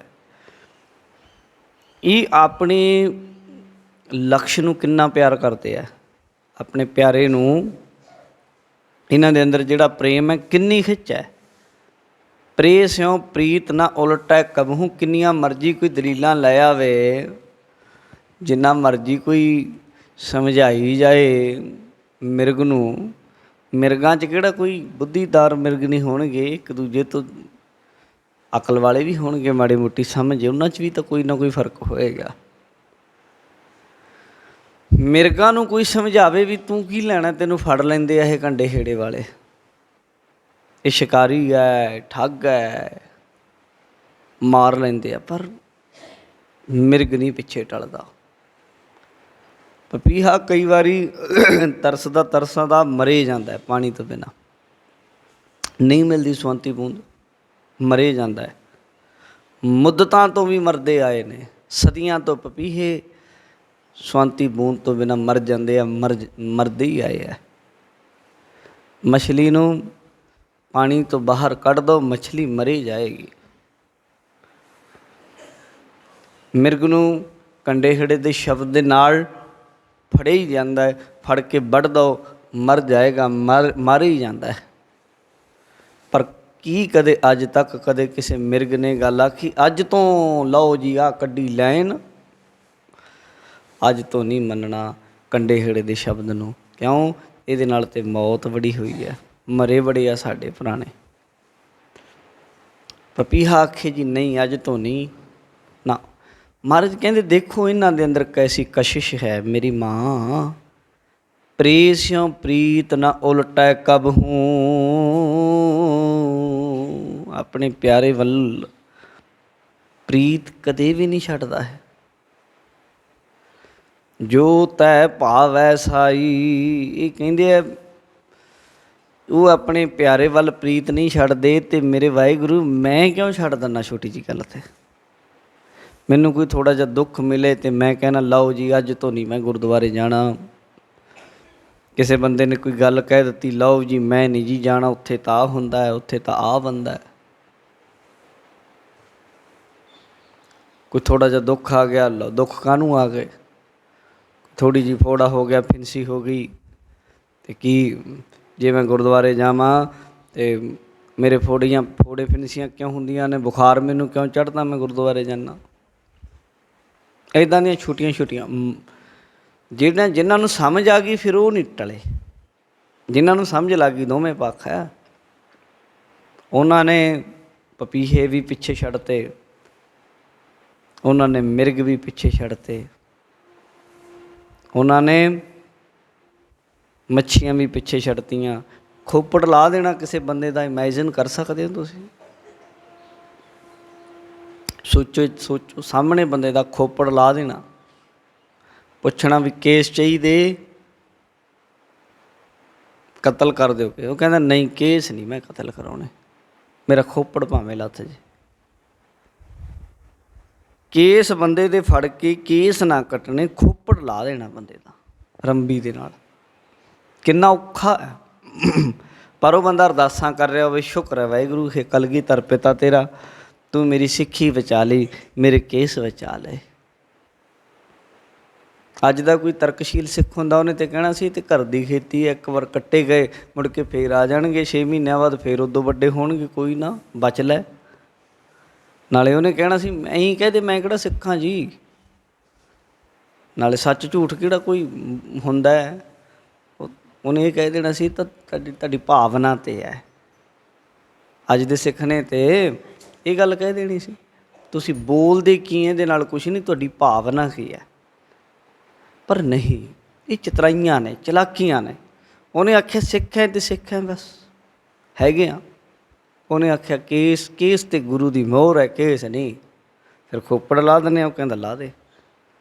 ਇਹ ਆਪਣੇ ਲਕਸ਼ ਨੂੰ ਕਿੰਨਾ ਪਿਆਰ ਕਰਦੇ ਆ, ਆਪਣੇ ਪਿਆਰੇ ਨੂੰ। ਇਹਨਾਂ ਦੇ ਅੰਦਰ ਜਿਹੜਾ ਪ੍ਰੇਮ ਹੈ, ਕਿੰਨੀ ਖਿੱਚ ਹੈ। ਪ੍ਰੇ ਸਿਉ ਪ੍ਰੀਤ ਨਾ ਉਲਟੈ ਕਬਹੂ। ਕਿੰਨੀਆਂ ਮਰਜ਼ੀ ਕੋਈ ਦਲੀਲਾਂ ਲੈ ਆਵੇ, ਜਿੰਨਾ ਮਰਜ਼ੀ ਕੋਈ ਸਮਝਾਈ ਜਾਏ ਮਿਰਗ ਨੂੰ। ਮਿਰਗਾਂ 'ਚ ਕਿਹੜਾ ਕੋਈ ਬੁੱਧੀਦਾਰ ਮਿਰਗ ਨਹੀਂ ਹੋਣਗੇ, ਇੱਕ ਦੂਜੇ ਤੋਂ ਅਕਲ ਵਾਲੇ ਵੀ ਹੋਣਗੇ, ਮਾੜੀ ਮੋਟੀ ਸਮਝ ਉਹਨਾਂ 'ਚ ਵੀ ਤਾਂ ਕੋਈ ਨਾ ਕੋਈ ਫਰਕ ਹੋਏਗਾ। ਮਿਰਗਾਂ ਨੂੰ ਕੋਈ ਸਮਝਾਵੇ ਵੀ ਤੂੰ ਕੀ ਲੈਣਾ, ਤੈਨੂੰ ਫੜ ਲੈਂਦੇ ਆ ਇਹ ਕੰਡੇ ਹੇੜੇ ਵਾਲੇ, ਇਹ ਸ਼ਿਕਾਰੀ ਹੈ, ਠੱਗ ਹੈ, ਮਾਰ ਲੈਂਦੇ ਆ। ਪਰ ਮਿਰਗ ਨਹੀਂ ਪਿੱਛੇ ਟਲਦਾ। ਪਪੀਹਾ ਕਈ ਵਾਰੀ ਤਰਸਦਾ ਤਰਸਦਾ ਮਰੇ ਜਾਂਦਾ ਹੈ, ਪਾਣੀ ਤੋਂ ਬਿਨਾਂ ਨਹੀਂ ਮਿਲਦੀ ਸਵੰਤੀ ਬੂੰਦ, ਮਰੇ ਜਾਂਦਾ ਹੈ। ਮੁੱਦਤਾਂ ਤੋਂ ਵੀ ਮਰਦੇ ਆਏ ਨੇ, ਸਦੀਆਂ ਤੋਂ ਪਪੀਹੇ ਸਵੰਤੀ ਬੂੰਦ ਤੋਂ ਬਿਨਾਂ ਮਰ ਜਾਂਦੇ ਆ, ਮਰਦੇ ਹੀ ਆਏ ਆ। ਮਛਲੀ ਨੂੰ ਪਾਣੀ ਤੋਂ ਬਾਹਰ ਕੱਢ ਦਿਓ, ਮਛਲੀ ਮਰੀ ਜਾਏਗੀ। ਮਿਰਗ ਨੂੰ ਕੰਡੇ ਹੇੜੇ ਦੇ ਸ਼ਬਦ ਦੇ ਨਾਲ ਫੜਿਆ ਹੀ ਜਾਂਦਾ ਹੈ, ਫੜ ਕੇ ਵੱਢ ਦਿਓ, ਮਰ ਜਾਏਗਾ, ਮਰ ਹੀ ਜਾਂਦਾ ਹੈ। ਪਰ ਕੀ ਕਦੇ ਅੱਜ ਤੱਕ ਕਦੇ ਕਿਸੇ ਮਿਰਗ ਨੇ ਗੱਲ ਆਖੀ ਅੱਜ ਤੋਂ ਲਓ ਜੀ ਆਹ ਕੱਢੀ ਲੈਣ? ਅੱਜ ਤੋਂ ਨਹੀਂ ਮੰਨਣਾ ਕੰਡੇ ਹੇੜੇ ਦੇ ਸ਼ਬਦ ਨੂੰ। ਕਿਉਂ? ਇਹਦੇ ਨਾਲ ਤਾਂ ਮੌਤ ਬੜੀ ਹੋਈ ਹੈ, ਮਰੇ ਬੜੇ ਆ ਸਾਡੇ ਪੁਰਾਣੇ। ਪਪੀਹਾ ਆਖੇ ਜੀ ਨਹੀਂ ਅੱਜ ਤੋਂ ਨਹੀਂ ਨਾ। ਮਹਾਰਾਜ ਕਹਿੰਦੇ ਦੇਖੋ ਇਹਨਾਂ ਦੇ ਅੰਦਰ ਕੈਸੀ ਕਸ਼ਿਸ਼ ਹੈ ਮੇਰੀ ਮਾਂ। ਪ੍ਰੇ ਸਿਉ ਪ੍ਰੀਤ ਨਾ ਉਲਟੈ ਕਬਹੂ। ਆਪਣੇ ਪਿਆਰੇ ਵੱਲ ਪ੍ਰੀਤ ਕਦੇ ਵੀ ਨਹੀਂ ਛੱਡਦਾ ਹੈ। ਜੋ ਤੈ ਭਾਵੈ ਸਾਈ। ਇਹ ਕਹਿੰਦੇ ਆ ਉਹ ਆਪਣੇ ਪਿਆਰੇ ਵੱਲ ਪ੍ਰੀਤ ਨਹੀਂ ਛੱਡਦੇ, ਅਤੇ ਮੇਰੇ ਵਾਹਿਗੁਰੂ ਮੈਂ ਕਿਉਂ ਛੱਡ ਦਿੰਦਾ ਛੋਟੀ ਜਿਹੀ ਗੱਲ 'ਤੇ। ਮੈਨੂੰ ਕੋਈ ਥੋੜ੍ਹਾ ਜਿਹਾ ਦੁੱਖ ਮਿਲੇ ਅਤੇ ਮੈਂ ਕਹਿਣਾ ਲਓ ਜੀ ਅੱਜ ਤੋਂ ਨਹੀਂ ਮੈਂ ਗੁਰਦੁਆਰੇ ਜਾਣਾ। ਕਿਸੇ ਬੰਦੇ ਨੇ ਕੋਈ ਗੱਲ ਕਹਿ ਦਿੱਤੀ, ਲਓ ਜੀ ਮੈਂ ਨਹੀਂ ਜੀ ਜਾਣਾ, ਉੱਥੇ ਤਾਂ ਆਹ ਹੁੰਦਾ ਹੈ, ਉੱਥੇ ਤਾਂ ਆਹ ਬੰਦਾ ਹੈ। ਕੋਈ ਥੋੜ੍ਹਾ ਜਿਹਾ ਦੁੱਖ ਆ ਗਿਆ, ਲਓ ਦੁੱਖ ਕਾਹਨੂੰ ਆ ਗਏ। ਥੋੜ੍ਹੀ ਜਿਹੀ ਫੋੜਾ ਹੋ ਗਿਆ, ਫਿੰਸੀ ਹੋ ਗਈ, ਅਤੇ ਕੀ ਜੇ ਮੈਂ ਗੁਰਦੁਆਰੇ ਜਾਵਾਂ ਅਤੇ ਮੇਰੇ ਫੋੜੇ ਫਿੰਸੀਆਂ ਕਿਉਂ ਹੁੰਦੀਆਂ ਨੇ, ਬੁਖਾਰ ਮੈਨੂੰ ਕਿਉਂ ਚੜ੍ਹਦਾ, ਮੈਂ ਗੁਰਦੁਆਰੇ ਜਾਂਦਾ। ਇੱਦਾਂ ਦੀਆਂ ਛੋਟੀਆਂ ਛੋਟੀਆਂ ਜਿਹਨਾਂ ਨੂੰ ਸਮਝ ਆ ਗਈ ਫਿਰ ਉਹ ਨਹੀਂ ਟਲੇ। ਜਿਹਨਾਂ ਨੂੰ ਸਮਝ ਲੱਗ ਗਈ ਦੋਵੇਂ ਪੱਖ ਹੈ, ਉਹਨਾਂ ਨੇ ਪਪੀਹੇ ਵੀ ਪਿੱਛੇ ਛੱਡਤੇ, ਉਹਨਾਂ ਨੇ ਮਿਰਗ ਵੀ ਪਿੱਛੇ ਛੱਡਤੇ, ਉਹਨਾਂ ਨੇ ਮੱਛੀਆਂ ਵੀ ਪਿੱਛੇ ਛੱਡਤੀਆਂ। ਖੋਪੜ ਲਾ ਦੇਣਾ ਕਿਸੇ ਬੰਦੇ ਦਾ ਇਮੈਜਿਨ ਕਰ ਸਕਦੇ ਹੋ ਤੁਸੀਂ? ਸੋਚੋ ਸਾਹਮਣੇ ਬੰਦੇ ਦਾ ਖੋਪੜ ਲਾ ਦੇਣਾ, ਪੁੱਛਣਾ ਵੀ ਕੇਸ ਚਾਹੀਦੇ, ਕਤਲ ਕਰ ਦਿਓ ਕਿ ਉਹ ਕਹਿੰਦਾ ਨਹੀਂ ਕੇਸ ਨਹੀਂ ਮੈਂ ਕਤਲ ਕਰਾਉਣੇ, ਮੇਰਾ ਖੋਪੜ ਭਾਵੇਂ ਲੱਥ ਜੇ। ਕੇਸ ਬੰਦੇ ਦੇ ਫੜ ਕੇ ਕੇਸ ਨਾ ਕੱਟਣੇ, ਖੋਪੜ ਲਾ ਦੇਣਾ ਬੰਦੇ ਦਾ ਰੰਬੀ ਦੇ ਨਾਲ। ਕਿੰਨਾ ਔਖਾ ਹੈ। ਪਰ ਉਹ ਬੰਦਾ ਅਰਦਾਸਾਂ ਕਰ ਰਿਹਾ ਹੋਵੇ, ਸ਼ੁਕਰ ਹੈ ਵਾਹਿਗੁਰੂ ਹੈ ਕਲਗੀਧਰ ਪਿਤਾ ਤੇਰਾ, ਤੂੰ ਮੇਰੀ ਸਿੱਖੀ ਬਚਾ ਲਈ, ਮੇਰੇ ਕੇਸ ਬਚਾ ਲਏ। ਅੱਜ ਦਾ ਕੋਈ ਤਰਕਸ਼ੀਲ ਸਿੱਖ ਹੁੰਦਾ ਉਹਨੇ ਤਾਂ ਕਹਿਣਾ ਸੀ ਤੇ ਘਰ ਦੀ ਖੇਤੀ ਇੱਕ ਵਾਰ ਕੱਟੇ ਗਏ ਮੁੜ ਕੇ ਫੇਰ ਆ ਜਾਣਗੇ, 6 ਮਹੀਨਿਆਂ ਬਾਅਦ ਫੇਰ ਉਦੋਂ ਵੱਡੇ ਹੋਣਗੇ, ਕੋਈ ਨਾ ਬਚ ਲੈ। ਨਾਲੇ ਉਹਨੇ ਕਹਿਣਾ ਸੀ ਐਂ ਕਹਦੇ ਮੈਂ ਕਿਹੜਾ ਸਿੱਖਾਂ ਜੀ, ਨਾਲੇ ਸੱਚ ਝੂਠ ਕਿਹੜਾ ਕੋਈ ਹੁੰਦਾ ਹੈ। ਉਹਨੇ ਇਹ ਕਹਿ ਦੇਣਾ ਸੀ ਤਾਂ ਤੁਹਾਡੀ ਭਾਵਨਾ 'ਤੇ ਹੈ। ਅੱਜ ਦੇ ਸਿੱਖ ਨੇ ਤਾਂ ਇਹ ਗੱਲ ਕਹਿ ਦੇਣੀ ਸੀ। ਤੁਸੀਂ ਬੋਲਦੇ ਕੀ ਇਹਦੇ ਨਾਲ ਕੁਛ ਨਹੀਂ, ਤੁਹਾਡੀ ਭਾਵਨਾ ਕੀ ਹੈ। ਪਰ ਨਹੀਂ, ਇਹ ਚਤਰਾਈਆਂ ਨੇ, ਚਲਾਕੀਆਂ ਨੇ। ਉਹਨੇ ਆਖਿਆ ਸਿੱਖ ਹੈ ਤੇ ਸਿੱਖ ਹੈ, ਬਸ ਹੈਗੇ ਆ। ਉਹਨੇ ਆਖਿਆ ਕੇਸ, ਕੇਸ ਤੇ ਗੁਰੂ ਦੀ ਮੋਹਰ ਹੈ, ਕੇਸ ਨਹੀਂ। ਫਿਰ ਖੋਪੜ ਲਾ ਦਿੰਦੇ ਆ, ਉਹ ਕਹਿੰਦਾ ਲਾ ਦੇ।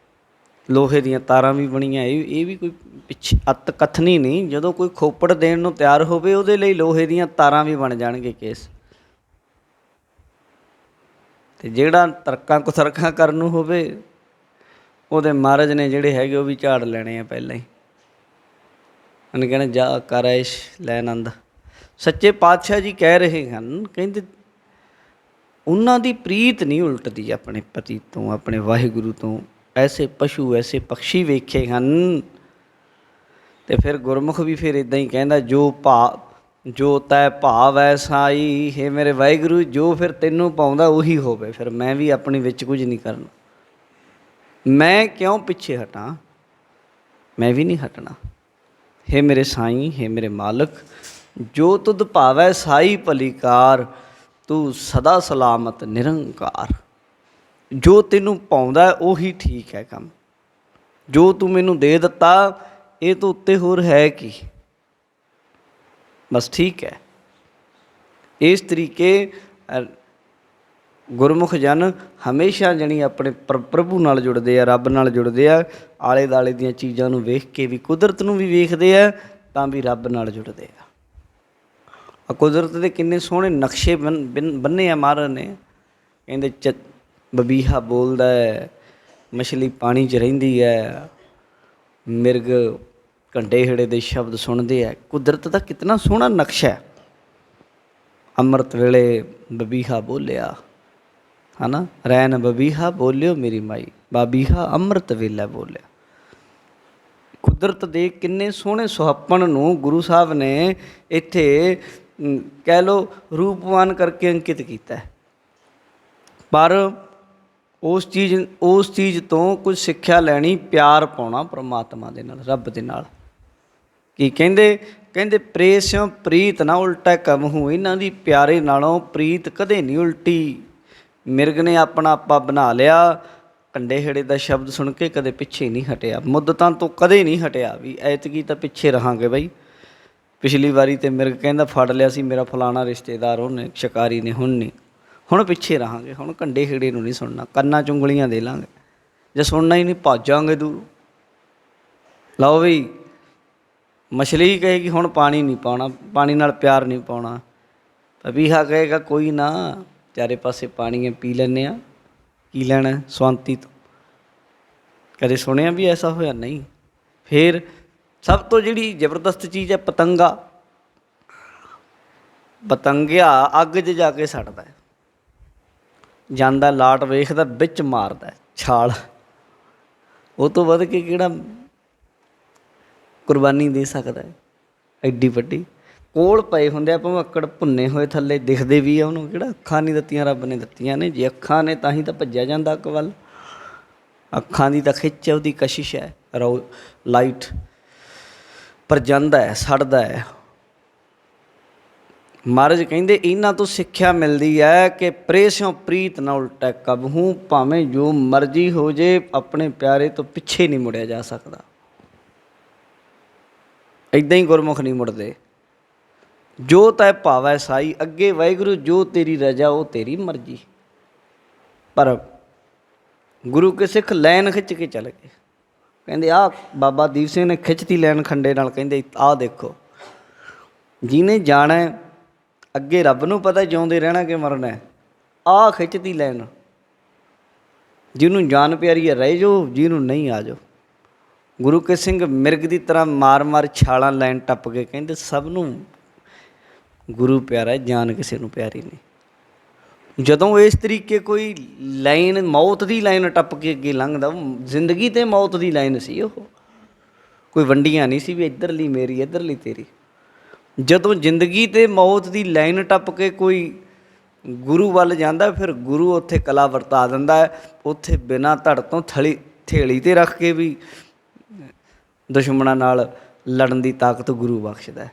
ਲੋਹੇ ਦੀਆਂ ਤਾਰਾਂ ਵੀ ਬਣੀਆਂ। ਇਹ ਵੀ ਕੋਈ ਪਿੱਛੇ ਅੱਤ ਕਥਨੀ ਨਹੀਂ। ਜਦੋਂ ਕੋਈ ਖੋਪੜ ਦੇਣ ਨੂੰ ਤਿਆਰ ਹੋਵੇ, ਉਹਦੇ ਲਈ ਲੋਹੇ ਦੀਆਂ ਤਾਰਾਂ ਵੀ ਬਣ ਜਾਣਗੇ ਕੇਸ। ਅਤੇ ਜਿਹੜਾ ਤਰਕਾਂ ਕੁਤਰਕਾਂ ਕਰਨ ਨੂੰ ਹੋਵੇ, ਉਹਦੇ ਮਹਾਰਾਜ ਨੇ ਜਿਹੜੇ ਹੈਗੇ ਉਹ ਵੀ ਝਾੜ ਲੈਣੇ ਆ ਪਹਿਲਾਂ ਹੀ। ਉਹਨੇ ਕਹਿਣਾ ਜਾ ਕਰ ਐਸ਼ ਲੈ ਆਨੰਦ। ਸੱਚੇ ਪਾਤਸ਼ਾਹ ਜੀ ਕਹਿ ਰਹੇ ਹਨ, ਕਹਿੰਦੇ ਉਹਨਾਂ ਦੀ ਪ੍ਰੀਤ ਨਹੀਂ ਉਲਟਦੀ ਆਪਣੇ ਪਤੀ ਤੋਂ, ਆਪਣੇ ਵਾਹਿਗੁਰੂ ਤੋਂ। ਐਸੇ ਪਸ਼ੂ, ਐਸੇ ਪਕਸ਼ੀ ਵੇਖੇ ਹਨ। ਅਤੇ ਫਿਰ ਗੁਰਮੁਖ ਵੀ ਫਿਰ ਇੱਦਾਂ ਹੀ ਕਹਿੰਦਾ, ਜੋ ਤੈ ਭਾਵ ਹੈ ਸਾਈ। ਹੇ ਮੇਰੇ ਵਾਹਿਗੁਰੂ, ਜੋ ਫਿਰ ਤੈਨੂੰ ਪਾਉਂਦਾ ਉਹੀ ਹੋਵੇ। ਫਿਰ ਮੈਂ ਵੀ ਆਪਣੇ ਵਿੱਚ ਕੁਝ ਨਹੀਂ ਕਰਨਾ। ਮੈਂ ਕਿਉਂ ਪਿੱਛੇ ਹਟਾਂ, ਮੈਂ ਵੀ ਨਹੀਂ ਹਟਣਾ। ਹੇ ਮੇਰੇ ਸਾਈਂ, ਹੇ ਮੇਰੇ ਮਾਲਕ, ਜੋ ਤੁਧ ਭਾਵੈ ਸਾਈ ਭਲੀਕਾਰ। ਤੂੰ ਸਦਾ ਸਲਾਮਤ ਨਿਰੰਕਾਰ। ਜੋ ਤੈਨੂੰ ਪਾਉਂਦਾ ਉਹੀ ਠੀਕ ਹੈ ਕੰਮ। ਜੋ ਤੂੰ ਮੈਨੂੰ ਦੇ ਦਿੱਤਾ, ਇਹ ਤੋਂ ਉੱਤੇ ਹੋਰ ਹੈ ਕੀ, ਬਸ ਠੀਕ ਹੈ। ਇਸ ਤਰੀਕੇ ਗੁਰਮੁਖ ਜਨ ਹਮੇਸ਼ਾ ਜਾਣੀ ਆਪਣੇ ਪ੍ਰਭੂ ਨਾਲ ਜੁੜਦੇ ਆ, ਰੱਬ ਨਾਲ ਜੁੜਦੇ ਆ। ਆਲੇ ਦੁਆਲੇ ਦੀਆਂ ਚੀਜ਼ਾਂ ਨੂੰ ਵੇਖ ਕੇ ਵੀ, ਕੁਦਰਤ ਨੂੰ ਵੀ ਵੇਖਦੇ ਆ, ਤਾਂ ਵੀ ਰੱਬ ਨਾਲ ਜੁੜਦੇ ਆ। ਕੁਦਰਤ ਦੇ ਕਿੰਨੇ ਸੋਹਣੇ ਨਕਸ਼ੇ ਬੰਨੇ ਆ ਮਹਾਰਾਜ ਨੇ। ਕਹਿੰਦੇ ਬਬੀਹਾ ਬੋਲਦਾ ਹੈ, ਮਛਲੀ ਪਾਣੀ 'ਚ ਰਹਿੰਦੀ ਹੈ, ਮਿਰਗ ਘੰਟੇ ਹੇੜੇ ਦੇ ਸ਼ਬਦ ਸੁਣਦੇ ਆ। ਕੁਦਰਤ ਦਾ ਕਿਤਨਾ ਸੋਹਣਾ ਨਕਸ਼ਾ ਹੈ। ਅੰਮ੍ਰਿਤ ਵੇਲੇ ਬਬੀਹਾ ਬੋਲਿਆ, ਹੈ ਨਾ, ਰੈਨ ਬਬੀਹਾ ਬੋਲਿਓ ਮੇਰੀ ਮਾਈ, ਬਾਬੀਹਾ ਅੰਮ੍ਰਿਤ ਵੇਲਾ ਬੋਲਿਆ। ਕੁਦਰਤ ਦੇ ਕਿੰਨੇ ਸੋਹਣੇ ਸੁਹੱਪਣ ਨੂੰ ਗੁਰੂ ਸਾਹਿਬ ਨੇ ਇੱਥੇ ਕਹਿ ਲਓ ਰੂਪਵਾਨ ਕਰਕੇ ਅੰਕਿਤ ਕੀਤਾ। ਪਰ ਉਸ ਚੀਜ਼ ਤੋਂ ਕੁਝ ਸਿੱਖਿਆ ਲੈਣੀ, ਪਿਆਰ ਪਾਉਣਾ ਪਰਮਾਤਮਾ ਦੇ ਨਾਲ, ਰੱਬ ਦੇ ਨਾਲ। ਕੀ ਕਹਿੰਦੇ ਪ੍ਰੇਸਿਓ ਪ੍ਰੀਤ ਨਾ ਉਲਟਾ ਕੰਮ ਹੂੰ। ਇਹਨਾਂ ਦੀ ਪਿਆਰੇ ਨਾਲੋਂ ਪ੍ਰੀਤ ਕਦੇ ਨਹੀਂ ਉਲਟੀ। ਮਿਰਗ ਨੇ ਆਪਣਾ ਆਪਾ ਬਣਾ ਲਿਆ, ਕੰਡੇ ਹੇੜੇ ਦਾ ਸ਼ਬਦ ਸੁਣ ਕੇ ਕਦੇ ਪਿੱਛੇ ਨਹੀਂ ਹਟਿਆ। ਮੁੱਦਤਾਂ ਤੋਂ ਕਦੇ ਨਹੀਂ ਹਟਿਆ ਵੀ ਐਤਕੀ ਤਾਂ ਪਿੱਛੇ ਰਹਾਂਗੇ ਬਈ। ਪਿਛਲੀ ਵਾਰੀ ਤਾਂ ਮਿਰਗ ਕਹਿੰਦਾ ਫੜ ਲਿਆ ਸੀ ਮੇਰਾ ਫਲਾਣਾ ਰਿਸ਼ਤੇਦਾਰ, ਉਹਨੇ ਸ਼ਿਕਾਰੀ ਨੇ, ਹੁਣ ਨਹੀਂ, ਹੁਣ ਪਿੱਛੇ ਰਹਾਂਗੇ। ਹੁਣ ਕੰਡੇ ਹੇੜੇ ਨੂੰ ਨਹੀਂ ਸੁਣਨਾ, ਕੰਨਾਂ 'ਚ ਉਂਗਲੀਆਂ ਦੇ ਲਾਂਗੇ। ਜੇ ਸੁਣਨਾ ਹੀ ਨਹੀਂ ਭੱਜਾਂਗੇ ਦੂਰ। ਲਓ ਵੀ, ਮਛਲੀ ਕਹੇਗੀ ਹੁਣ ਪਾਣੀ ਨਹੀਂ ਪਾਉਣਾ, ਪਾਣੀ ਨਾਲ ਪਿਆਰ ਨਹੀਂ ਪਾਉਣਾ। ਬਬੀਹਾ ਕਹੇਗਾ ਕੋਈ ਨਾ, ਚਾਰੇ ਪਾਸੇ ਪਾਣੀ ਹੈ, ਪੀ ਲੈਂਦੇ ਹਾਂ, ਕੀ ਲੈਣਾ ਸਵਾਂਤੀ ਤੋਂ। ਕਦੇ ਸੁਣਿਆ ਵੀ ਐਸਾ ਹੋਇਆ? ਨਹੀਂ। ਫਿਰ ਸਭ ਤੋਂ ਜਿਹੜੀ ਜ਼ਬਰਦਸਤ ਚੀਜ਼ ਹੈ ਪਤੰਗਾ। ਪਤੰਗਿਆ ਅੱਗ 'ਚ ਜਾ ਕੇ ਸੜਦਾ, ਜਾਂਦਾ ਲਾਟ ਵੇਖਦਾ, ਵਿੱਚ ਮਾਰਦਾ ਛਾਲ। ਉਹ ਤੋਂ ਵੱਧ ਕੇ ਕਿਹੜਾ ਕੁਰਬਾਨੀ ਦੇ ਸਕਦਾ ਹੈ ਐਡੀ ਵੱਡੀ। ਕੋਲ ਪਏ ਹੁੰਦੇ ਆ ਭਮੱਕੜ ਭੁੰਨੇ ਹੋਏ ਥੱਲੇ, ਦਿਖਦੇ ਵੀ ਆ ਉਹਨੂੰ। ਕਿਹੜਾ ਅੱਖਾਂ ਨਹੀਂ ਦਿੱਤੀਆਂ, ਰੱਬ ਨੇ ਦਿੱਤੀਆਂ ਨੇ। ਜੇ ਅੱਖਾਂ ਨੇ ਤਾਂ ਹੀ ਤਾਂ ਭੱਜਿਆ ਜਾਂਦਾ ਅੱਗ ਵੱਲ। ਅੱਖਾਂ ਦੀ ਤਾਂ ਖਿੱਚ ਹੈ, ਉਹਦੀ ਕਸ਼ਿਸ਼ ਹੈ, ਲਾਈਟ। ਪਰ ਜਾਂਦਾ ਹੈ, ਸੜਦਾ ਹੈ। ਮਹਾਰਾਜ ਕਹਿੰਦੇ ਇਹਨਾਂ ਤੋਂ ਸਿੱਖਿਆ ਮਿਲਦੀ ਹੈ ਕਿ ਪ੍ਰੇਸਿਓ ਪ੍ਰੀਤ ਨਾ ਉਲਟਾ ਕਬਹੂ। ਭਾਵੇਂ ਜੋ ਮਰਜ਼ੀ ਹੋ ਜੇ, ਆਪਣੇ ਪਿਆਰੇ ਤੋਂ ਪਿੱਛੇ ਨਹੀਂ ਮੁੜਿਆ ਜਾ ਸਕਦਾ। ਇੱਦਾਂ ਹੀ ਗੁਰਮੁਖ ਨਹੀਂ ਮੁੜਦੇ। ਜੋ ਤੈ ਭਾਵੈ ਸਾਈ, ਅੱਗੇ ਵਾਹਿਗੁਰੂ ਜੋ ਤੇਰੀ ਰਜਾ ਉਹ ਤੇਰੀ ਮਰਜ਼ੀ। ਪਰ ਗੁਰੂ ਕੇ ਸਿੱਖ ਲਾਈਨ ਖਿੱਚ ਕੇ ਚੱਲ ਗਏ। ਕਹਿੰਦੇ ਆਹ ਬਾਬਾ ਦੀਪ ਸਿੰਘ ਨੇ ਖਿੱਚਤੀ ਲਾਈਨ ਖੰਡੇ ਨਾਲ। ਕਹਿੰਦੇ ਆਹ ਦੇਖੋ, ਜਿਹਨੇ ਜਾਣਾ ਅੱਗੇ ਰੱਬ ਨੂੰ ਪਤਾ ਜਿਉਂਦੇ ਰਹਿਣਾ ਕਿ ਮਰਨਾ। ਆਹ ਖਿੱਚਤੀ ਲਾਈਨ। ਜਿਹਨੂੰ ਜਾਨ ਪਿਆਰੀ ਹੈ ਰਹਿ ਜਾਓ, ਜਿਹਨੂੰ ਨਹੀਂ ਆ ਜਾਓ। ਗੁਰੂ ਕੇ ਸਿੰਘ ਮਿਰਗ ਦੀ ਤਰ੍ਹਾਂ ਮਾਰ ਮਾਰ ਛਾਲਾਂ ਲਾਈਨ ਟੱਪ ਕੇ। ਕਹਿੰਦੇ ਸਭ ਨੂੰ ਗੁਰੂ ਪਿਆਰਾ, ਜਾਨ ਕਿਸੇ ਨੂੰ ਪਿਆਰੀ ਨਹੀਂ। ਜਦੋਂ ਇਸ ਤਰੀਕੇ ਕੋਈ ਲਾਈਨ, ਮੌਤ ਦੀ ਲਾਈਨ ਟੱਪ ਕੇ ਅੱਗੇ ਲੰਘਦਾ, ਜ਼ਿੰਦਗੀ ਅਤੇ ਮੌਤ ਦੀ ਲਾਈਨ ਸੀ ਉਹ। ਕੋਈ ਵੰਡੀਆਂ ਨਹੀਂ ਸੀ ਵੀ ਇੱਧਰਲੀ ਮੇਰੀ, ਇੱਧਰਲੀ ਤੇਰੀ। ਜਦੋਂ ਜ਼ਿੰਦਗੀ ਅਤੇ ਮੌਤ ਦੀ ਲਾਈਨ ਟੱਪ ਕੇ ਕੋਈ ਗੁਰੂ ਵੱਲ ਜਾਂਦਾ, ਫਿਰ ਗੁਰੂ ਉੱਥੇ ਕਲਾ ਵਰਤਾ ਦਿੰਦਾ ਹੈ। ਉੱਥੇ ਬਿਨਾਂ ਧੜ ਤੋਂ ਥੇਲੀ 'ਤੇ ਰੱਖ ਕੇ ਵੀ ਦੁਸ਼ਮਣਾਂ ਨਾਲ ਲੜਨ ਦੀ ਤਾਕਤ ਗੁਰੂ ਬਖਸ਼ਦਾ ਹੈ।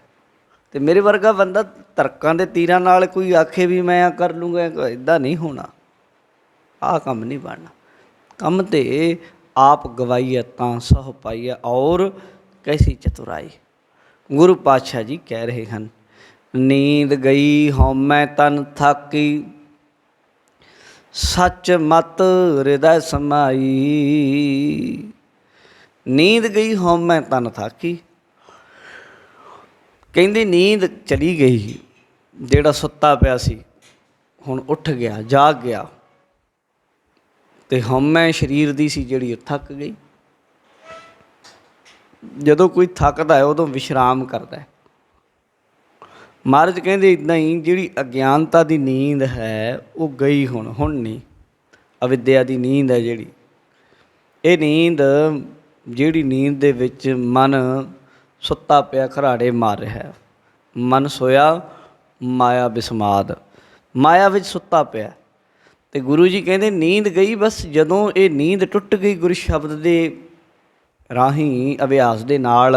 ਤੇ ਮੇਰੇ ਵਰਗਾ ਬੰਦਾ ਤਰਕਾਂ ਦੇ ਤੀਰਾਂ ਨਾਲ ਕੋਈ ਆਖੇ ਵੀ ਮੈਂ ਆ ਕਰ ਲੂੰਗਾ, ਇੱਦਾਂ ਨਹੀਂ ਹੋਣਾ। ਆਹ ਕੰਮ ਨਹੀਂ ਬਣਨਾ। ਕੰਮ ਤੇ ਆਪ ਗਵਾਈਐ ਤਾਂ ਸਹੁ ਪਾਈਐ, ਔਰ ਕੈਸੀ ਚਤੁਰਾਈ। ਗੁਰੂ ਪਾਤਸ਼ਾਹ ਜੀ ਕਹਿ ਰਹੇ ਹਨ, ਨੀਂਦ ਗਈ ਹਉਮੈ ਤਨ ਥਾਕੀ, ਸੱਚ ਮਤ ਹਿਰਦੈ ਸਮਾਈ। ਨੀਂਦ ਗਈ ਹਉਮੈ ਤਨ ਥਾਕੀ, ਕਹਿੰਦੇ ਨੀਂਦ ਚਲੀ ਗਈ। ਜਿਹੜਾ ਸੁੱਤਾ ਪਿਆ ਸੀ ਹੁਣ ਉੱਠ ਗਿਆ, ਜਾਗ ਗਿਆ, ਤੇ ਹਉਮੈ ਸਰੀਰ ਦੀ ਸੀ ਜਿਹੜੀ ਉਹ ਥੱਕ ਗਈ। ਜਦੋਂ ਕੋਈ ਥੱਕਦਾ ਹੈ ਉਦੋਂ ਵਿਸ਼ਰਾਮ ਕਰਦਾ ਹੈ। ਮਹਾਰਾਜ ਕਹਿੰਦੇ ਇੱਦਾਂ ਹੀ ਜਿਹੜੀ ਅਗਿਆਨਤਾ ਦੀ ਨੀਂਦ ਹੈ ਉਹ ਗਈ, ਹੁਣ ਨਹੀਂ। ਅਵਿਦਿਆ ਦੀ ਨੀਂਦ ਹੈ ਜਿਹੜੀ, ਇਹ ਨੀਂਦ ਜਿਹੜੀ ਨੀਂਦ ਦੇ ਵਿੱਚ ਮਨ ਸੁੱਤਾ ਪਿਆ ਖਰਾੜੇ ਮਾਰ ਰਿਹਾ, ਮਨ ਸੋਇਆ ਮਾਇਆ ਬਿਸਮਾਦ, ਮਾਇਆ ਵਿੱਚ ਸੁੱਤਾ ਪਿਆ। ਤੇ ਗੁਰੂ ਜੀ ਕਹਿੰਦੇ ਨੀਂਦ ਗਈ। ਬਸ ਜਦੋਂ ਇਹ ਨੀਂਦ ਟੁੱਟ ਗਈ ਗੁਰੂ ਸ਼ਬਦ ਦੇ ਰਾਹੀਂ, ਅਭਿਆਸ ਦੇ ਨਾਲ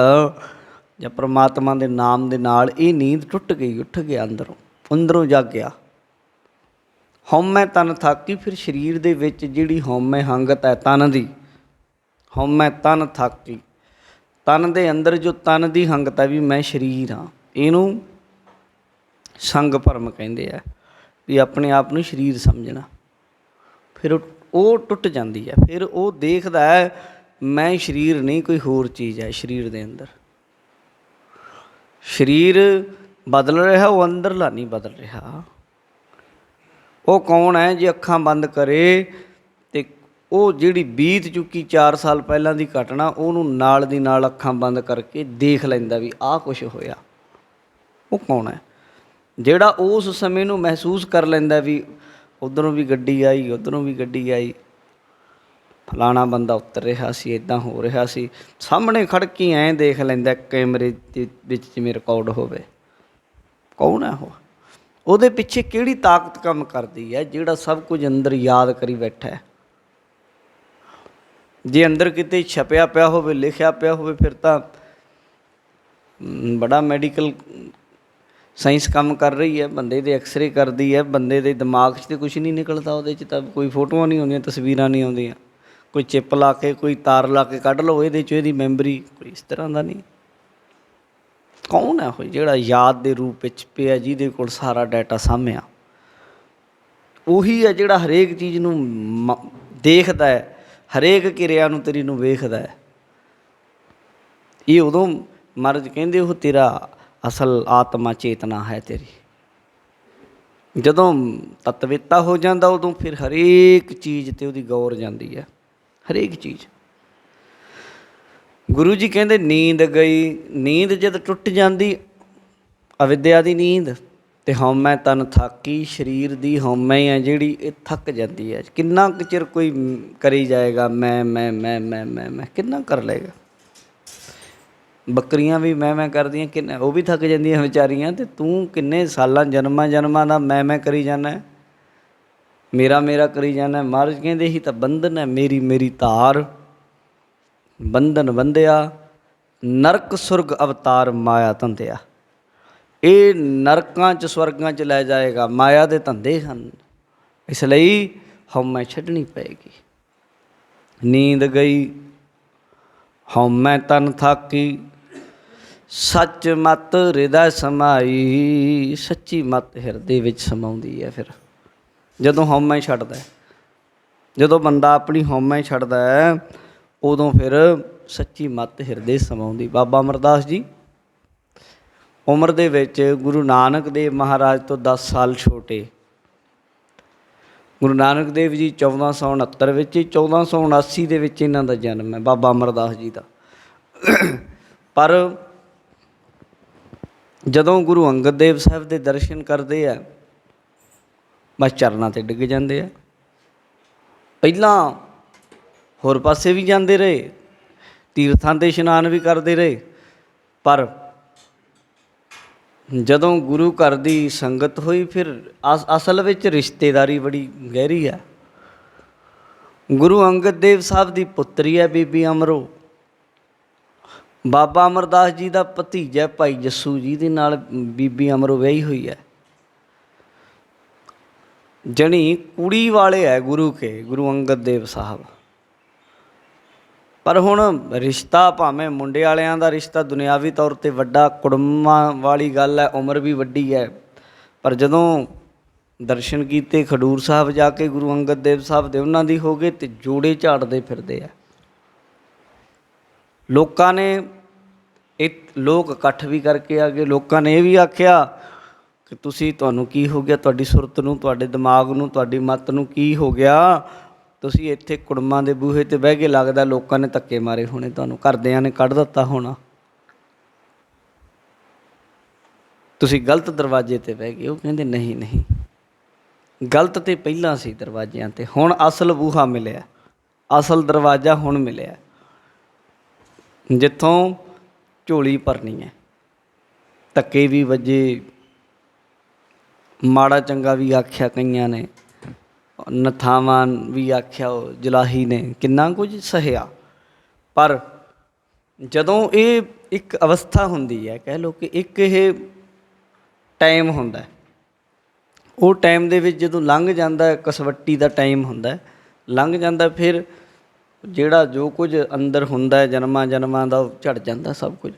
ਜਾਂ ਪਰਮਾਤਮਾ ਦੇ ਨਾਮ ਦੇ ਨਾਲ, ਇਹ ਨੀਂਦ ਟੁੱਟ ਗਈ, ਉੱਠ ਗਿਆ ਅੰਦਰੋਂ ਜਾਗਿਆ। ਹਉਮੈ ਤਨ ਥਾਕੀ, ਫਿਰ ਸਰੀਰ ਦੇ ਵਿੱਚ ਜਿਹੜੀ ਹਉਮੈ ਹੰਗਤ ਹੈ ਤਨ ਦੀ, ਹਉਮੈ ਤਨ ਥਾਕੀ, ਤਨ ਦੇ ਅੰਦਰ ਜੋ ਤਨ ਦੀ ਹੰਗਤ ਹੈ ਵੀ ਮੈਂ ਸਰੀਰ ਹਾਂ, ਇਹਨੂੰ ਸੰਗ ਭਰਮ ਕਹਿੰਦੇ ਆ, ਵੀ ਆਪਣੇ ਆਪ ਨੂੰ ਸਰੀਰ ਸਮਝਣਾ। ਫਿਰ ਉਹ ਟੁੱਟ ਜਾਂਦੀ ਹੈ। ਫਿਰ ਉਹ ਦੇਖਦਾ ਹੈ ਮੈਂ ਸਰੀਰ ਨਹੀਂ, ਕੋਈ ਹੋਰ ਚੀਜ਼ ਹੈ ਸਰੀਰ ਦੇ ਅੰਦਰ। ਸਰੀਰ ਬਦਲ ਰਿਹਾ, ਉਹ ਅੰਦਰਲਾ ਨਹੀਂ ਬਦਲ ਰਿਹਾ। ਉਹ ਕੌਣ ਹੈ? ਜੇ ਅੱਖਾਂ ਬੰਦ ਕਰੇ ਤੇ ਉਹ ਜਿਹੜੀ ਬੀਤ ਚੁੱਕੀ 4 ਸਾਲ ਪਹਿਲਾਂ ਦੀ ਘਟਨਾ, ਉਹਨੂੰ ਨਾਲ ਦੀ ਨਾਲ ਅੱਖਾਂ ਬੰਦ ਕਰਕੇ ਦੇਖ ਲੈਂਦਾ ਵੀ ਆਹ ਕੁਛ ਹੋਇਆ। ਉਹ ਕੌਣ ਹੈ? ਜਿਹੜਾ ਉਸ ਸਮੇਂ ਨੂੰ ਮਹਿਸੂਸ ਕਰ ਲੈਂਦਾ ਵੀ ਉੱਧਰੋਂ ਵੀ ਗੱਡੀ ਆਈ, ਉੱਧਰੋਂ ਵੀ ਗੱਡੀ ਆਈ, ਫਲਾਣਾ ਬੰਦਾ ਉਤਰ ਰਿਹਾ ਸੀ, ਇੱਦਾਂ ਹੋ ਰਿਹਾ ਸੀ, ਸਾਹਮਣੇ ਖੜ੍ਹ ਕੇ ਐਂ ਦੇਖ ਲੈਂਦਾ ਕੈਮਰੇ ਦੇ ਵਿੱਚ ਜਿਵੇਂ ਰਿਕਾਰਡ ਹੋਵੇ। ਕੌਣ ਹੈ ਉਹ? ਉਹਦੇ ਪਿੱਛੇ ਕਿਹੜੀ ਤਾਕਤ ਕੰਮ ਕਰਦੀ ਹੈ ਜਿਹੜਾ ਸਭ ਕੁਝ ਅੰਦਰ ਯਾਦ ਕਰੀ ਬੈਠਾ ਹੈ? ਜੇ ਅੰਦਰ ਕਿਤੇ ਛਪਿਆ ਪਿਆ ਹੋਵੇ, ਲਿਖਿਆ ਪਿਆ ਹੋਵੇ, ਫਿਰ ਤਾਂ ਬੜਾ ਮੈਡੀਕਲ ਸਾਇੰਸ ਕੰਮ ਕਰ ਰਹੀ ਹੈ, ਬੰਦੇ ਦੇ ਐਕਸਰੇ ਕਰਦੀ ਹੈ, ਬੰਦੇ ਦੇ ਦਿਮਾਗ 'ਚ ਤਾਂ ਕੁਛ ਨਹੀਂ ਨਿਕਲਦਾ। ਉਹਦੇ 'ਚ ਤਾਂ ਕੋਈ ਫੋਟੋਆਂ ਨਹੀਂ ਆਉਂਦੀਆਂ, ਤਸਵੀਰਾਂ ਨਹੀਂ ਆਉਂਦੀਆਂ। ਕੋਈ ਚਿੱਪ ਲਾ ਕੇ, ਕੋਈ ਤਾਰ ਲਾ ਕੇ ਕੱਢ ਲਓ ਇਹਦੇ 'ਚੋਂ ਇਹਦੀ ਮੈਮਰੀ, ਕੋਈ ਇਸ ਤਰ੍ਹਾਂ ਦਾ ਨਹੀਂ। ਕੌਣ ਹੈ ਉਹ ਜਿਹੜਾ ਯਾਦ ਦੇ ਰੂਪ ਵਿੱਚ ਪਿਆ, ਜਿਹਦੇ ਕੋਲ ਸਾਰਾ ਡਾਟਾ ਸਾਂਭਿਆ? ਉਹੀ ਹੈ ਜਿਹੜਾ ਹਰੇਕ ਚੀਜ਼ ਨੂੰ ਦੇਖਦਾ ਹੈ, ਹਰੇਕ ਕਿਰਿਆ ਨੂੰ ਤੇਰੀ ਨੂੰ ਵੇਖਦਾ ਹੈ। ਇਹ ਉਦੋਂ ਮਹਾਰਾਜ ਕਹਿੰਦੇ ਉਹ ਤੇਰਾ ਅਸਲ ਆਤਮਾ ਚੇਤਨਾ ਹੈ ਤੇਰੀ। ਜਦੋਂ ਤਤਵਿਤਾ ਹੋ ਜਾਂਦਾ ਉਦੋਂ ਫਿਰ ਹਰੇਕ ਚੀਜ਼ 'ਤੇ ਉਹਦੀ ਗੌਰ ਜਾਂਦੀ ਹੈ, ਹਰੇਕ ਚੀਜ਼। ਗੁਰੂ ਜੀ ਕਹਿੰਦੇ ਨੀਂਦ ਗਈ। ਨੀਂਦ ਜਦ ਟੁੱਟ ਜਾਂਦੀ, ਅਵਿਦਿਆ ਦੀ ਨੀਂਦ, ਅਤੇ ਹਉਮੈ ਤਨ ਥਾਕੀ, ਸਰੀਰ ਦੀ ਹਉਮੈ ਹੈ ਜਿਹੜੀ ਇਹ ਥੱਕ ਜਾਂਦੀ ਹੈ। ਕਿੰਨਾ ਕੁ ਚਿਰ ਕੋਈ ਕਰੀ ਜਾਏਗਾ ਮੈਂ ਕਿੰਨਾ ਕਰ ਲਏਗਾ? ਬੱਕਰੀਆਂ ਵੀ ਮੈਂ ਕਰਦੀਆਂ, ਕਿੰਨਾ ਉਹ ਵੀ ਥੱਕ ਜਾਂਦੀਆਂ ਵਿਚਾਰੀਆਂ। ਅਤੇ ਤੂੰ ਕਿੰਨੇ ਸਾਲਾਂ ਜਨਮਾਂ ਦਾ ਮੈਂ ਕਰੀ ਜਾਂਦਾ, ਮੇਰਾ ਕਰੀ ਜਾਂਦਾ। ਮਹਾਰਾਜ ਕਹਿੰਦੇ ਇਹੀ ਤਾਂ ਬੰਧਨ ਹੈ, ਮੇਰੀ ਧਾਰ। ਬੰਧਨ ਬੰਧਿਆ ਨਰਕ ਸੁਰਗ ਅਵਤਾਰ ਮਾਇਆ ਧੰਦਿਆ। ਇਹ ਨਰਕਾਂ 'ਚ ਸਵਰਗਾਂ 'ਚ ਲੈ ਜਾਏਗਾ, ਮਾਇਆ ਦੇ ਧੰਦੇ ਹਨ। ਇਸ ਲਈ ਹਉਮੈ ਛੱਡਣੀ ਪਏਗੀ। ਨੀਂਦ ਗਈ ਹਉਮੈ ਤਨ ਥਾਕੀ, ਸੱਚ ਮਤ ਹਿਰਦੈ ਸਮਾਈ। ਸੱਚੀ ਮਤ ਹਿਰਦੇ ਵਿੱਚ ਸਮਾਉਂਦੀ ਹੈ। ਫਿਰ ਜਦੋਂ ਹਉਮੈ ਛੱਡਦਾ, ਜਦੋਂ ਬੰਦਾ ਆਪਣੀ ਹਉਮੈ ਛੱਡਦਾ ਹੈ, ਉਦੋਂ ਫਿਰ ਸੱਚੀ ਮੱਤ ਹਿਰਦੇ ਸਮਾਉਂਦੀ। ਬਾਬਾ ਅਮਰਦਾਸ ਜੀ ਉਮਰ ਦੇ ਵਿੱਚ ਗੁਰੂ ਨਾਨਕ ਦੇਵ ਮਹਾਰਾਜ ਤੋਂ 10 ਸਾਲ ਛੋਟੇ। ਗੁਰੂ ਨਾਨਕ ਦੇਵ ਜੀ 1469 ਵਿੱਚ, 1479 ਦੇ ਵਿੱਚ ਇਹਨਾਂ ਦਾ ਜਨਮ ਹੈ, ਬਾਬਾ ਅਮਰਦਾਸ ਜੀ ਦਾ। ਪਰ ਜਦੋਂ ਗੁਰੂ ਅੰਗਦ ਦੇਵ ਸਾਹਿਬ ਦੇ ਦਰਸ਼ਨ ਕਰਦੇ ਆ, ਬਸ ਚਰਨਾਂ 'ਤੇ ਡਿੱਗ ਜਾਂਦੇ ਆ। ਪਹਿਲਾਂ ਹੋਰ ਪਾਸੇ ਵੀ ਜਾਂਦੇ ਰਹੇ, ਤੀਰਥਾਂ 'ਤੇ ਇਸ਼ਨਾਨ ਵੀ ਕਰਦੇ ਰਹੇ, ਪਰ ਜਦੋਂ ਗੁਰੂ ਘਰ ਦੀ ਸੰਗਤ ਹੋਈ, ਫਿਰ ਅਸਲ ਵਿੱਚ ਰਿਸ਼ਤੇਦਾਰੀ ਬੜੀ ਗਹਿਰੀ ਹੈ। ਗੁਰੂ ਅੰਗਦ ਦੇਵ ਸਾਹਿਬ ਦੀ ਪੁੱਤਰੀ ਹੈ ਬੀਬੀ ਅਮਰੋ, ਬਾਬਾ ਅਮਰਦਾਸ ਜੀ ਦਾ ਭਤੀਜਾ ਭਾਈ ਜੱਸੂ ਜੀ ਦੇ ਨਾਲ ਬੀਬੀ ਅਮਰੋ ਵਿਆਹੀ ਹੋਈ ਹੈ। ਜਣੀ ਕੁੜੀ ਵਾਲੇ ਹੈ ਗੁਰੂ ਕੇ, ਗੁਰੂ ਅੰਗਦ ਦੇਵ ਸਾਹਿਬ। ਪਰ ਹੁਣ ਰਿਸ਼ਤਾ ਭਾਵੇਂ ਮੁੰਡੇ ਵਾਲਿਆਂ ਦਾ ਰਿਸ਼ਤਾ ਦੁਨਿਆਵੀ ਤੌਰ 'ਤੇ ਵੱਡਾ, ਕੁੜਮਾਂ ਵਾਲੀ ਗੱਲ ਹੈ, ਉਮਰ ਵੀ ਵੱਡੀ ਹੈ। ਪਰ ਜਦੋਂ ਦਰਸ਼ਨ ਕੀਤੇ ਖਡੂਰ ਸਾਹਿਬ ਜਾ ਕੇ ਗੁਰੂ ਅੰਗਦ ਦੇਵ ਸਾਹਿਬ ਦੇ, ਉਹਨਾਂ ਦੀ ਹੋ ਗਏ ਅਤੇ ਜੋੜੇ ਝਾੜਦੇ ਫਿਰਦੇ ਆ। ਲੋਕਾਂ ਨੇ ਲੋਕ ਇਕੱਠ ਵੀ ਕਰਕੇ ਆ ਗਏ। ਲੋਕਾਂ ਨੇ ਇਹ ਵੀ ਆਖਿਆ ਕਿ ਤੁਹਾਨੂੰ ਕੀ ਹੋ ਗਿਆ, ਤੁਹਾਡੀ ਸੁਰਤ ਨੂੰ, ਤੁਹਾਡੇ ਦਿਮਾਗ ਨੂੰ, ਤੁਹਾਡੀ ਮੱਤ ਨੂੰ ਕੀ ਹੋ ਗਿਆ, ਤੁਸੀਂ ਇੱਥੇ ਕੁੜਮਾਂ ਦੇ ਬੂਹੇ 'ਤੇ ਬਹਿ ਕੇ, ਲੱਗਦਾ ਲੋਕਾਂ ਨੇ ਧੱਕੇ ਮਾਰੇ ਹੋਣੇ, ਤੁਹਾਨੂੰ ਘਰਦਿਆਂ ਨੇ ਕੱਢ ਦਿੱਤਾ ਹੋਣਾ, ਤੁਸੀਂ ਗਲਤ ਦਰਵਾਜ਼ੇ 'ਤੇ ਬਹਿ ਗਏ। ਉਹ ਕਹਿੰਦੇ ਨਹੀਂ ਨਹੀਂ, ਗਲਤ ਤਾਂ ਪਹਿਲਾਂ ਸੀ ਦਰਵਾਜ਼ਿਆਂ 'ਤੇ, ਹੁਣ ਅਸਲ ਬੂਹਾ ਮਿਲਿਆ, ਅਸਲ ਦਰਵਾਜ਼ਾ ਹੁਣ ਮਿਲਿਆ, ਜਿੱਥੋਂ ਝੋਲੀ ਭਰਨੀ ਹੈ। ਧੱਕੇ ਵੀ ਵੱਜੇ, ਮਾੜਾ ਚੰਗਾ ਵੀ ਆਖਿਆ ਕਈਆਂ ਨੇ, ਨਥਾਵਾਂ ਵੀ ਆਖਿਆ, ਉਹ ਜਲਾਹੀ ਨੇ ਕਿੰਨਾ ਕੁਝ ਸਹਿਆ। ਪਰ ਜਦੋਂ ਇਹ ਇੱਕ ਅਵਸਥਾ ਹੁੰਦੀ ਹੈ, ਕਹਿ ਲਓ ਕਿ ਇੱਕ ਇਹ ਟਾਈਮ ਹੁੰਦਾ, ਉਹ ਟਾਈਮ ਦੇ ਵਿੱਚ ਜਦੋਂ ਲੰਘ ਜਾਂਦਾ, ਕਸਵੱਟੀ ਦਾ ਟਾਈਮ ਹੁੰਦਾ, ਲੰਘ ਜਾਂਦਾ, ਫਿਰ ਜਿਹੜਾ ਜੋ ਕੁਝ ਅੰਦਰ ਹੁੰਦਾ ਜਨਮਾਂ ਜਨਮਾਂ ਦਾ, ਉਹ ਝੜ ਜਾਂਦਾ ਸਭ ਕੁਝ,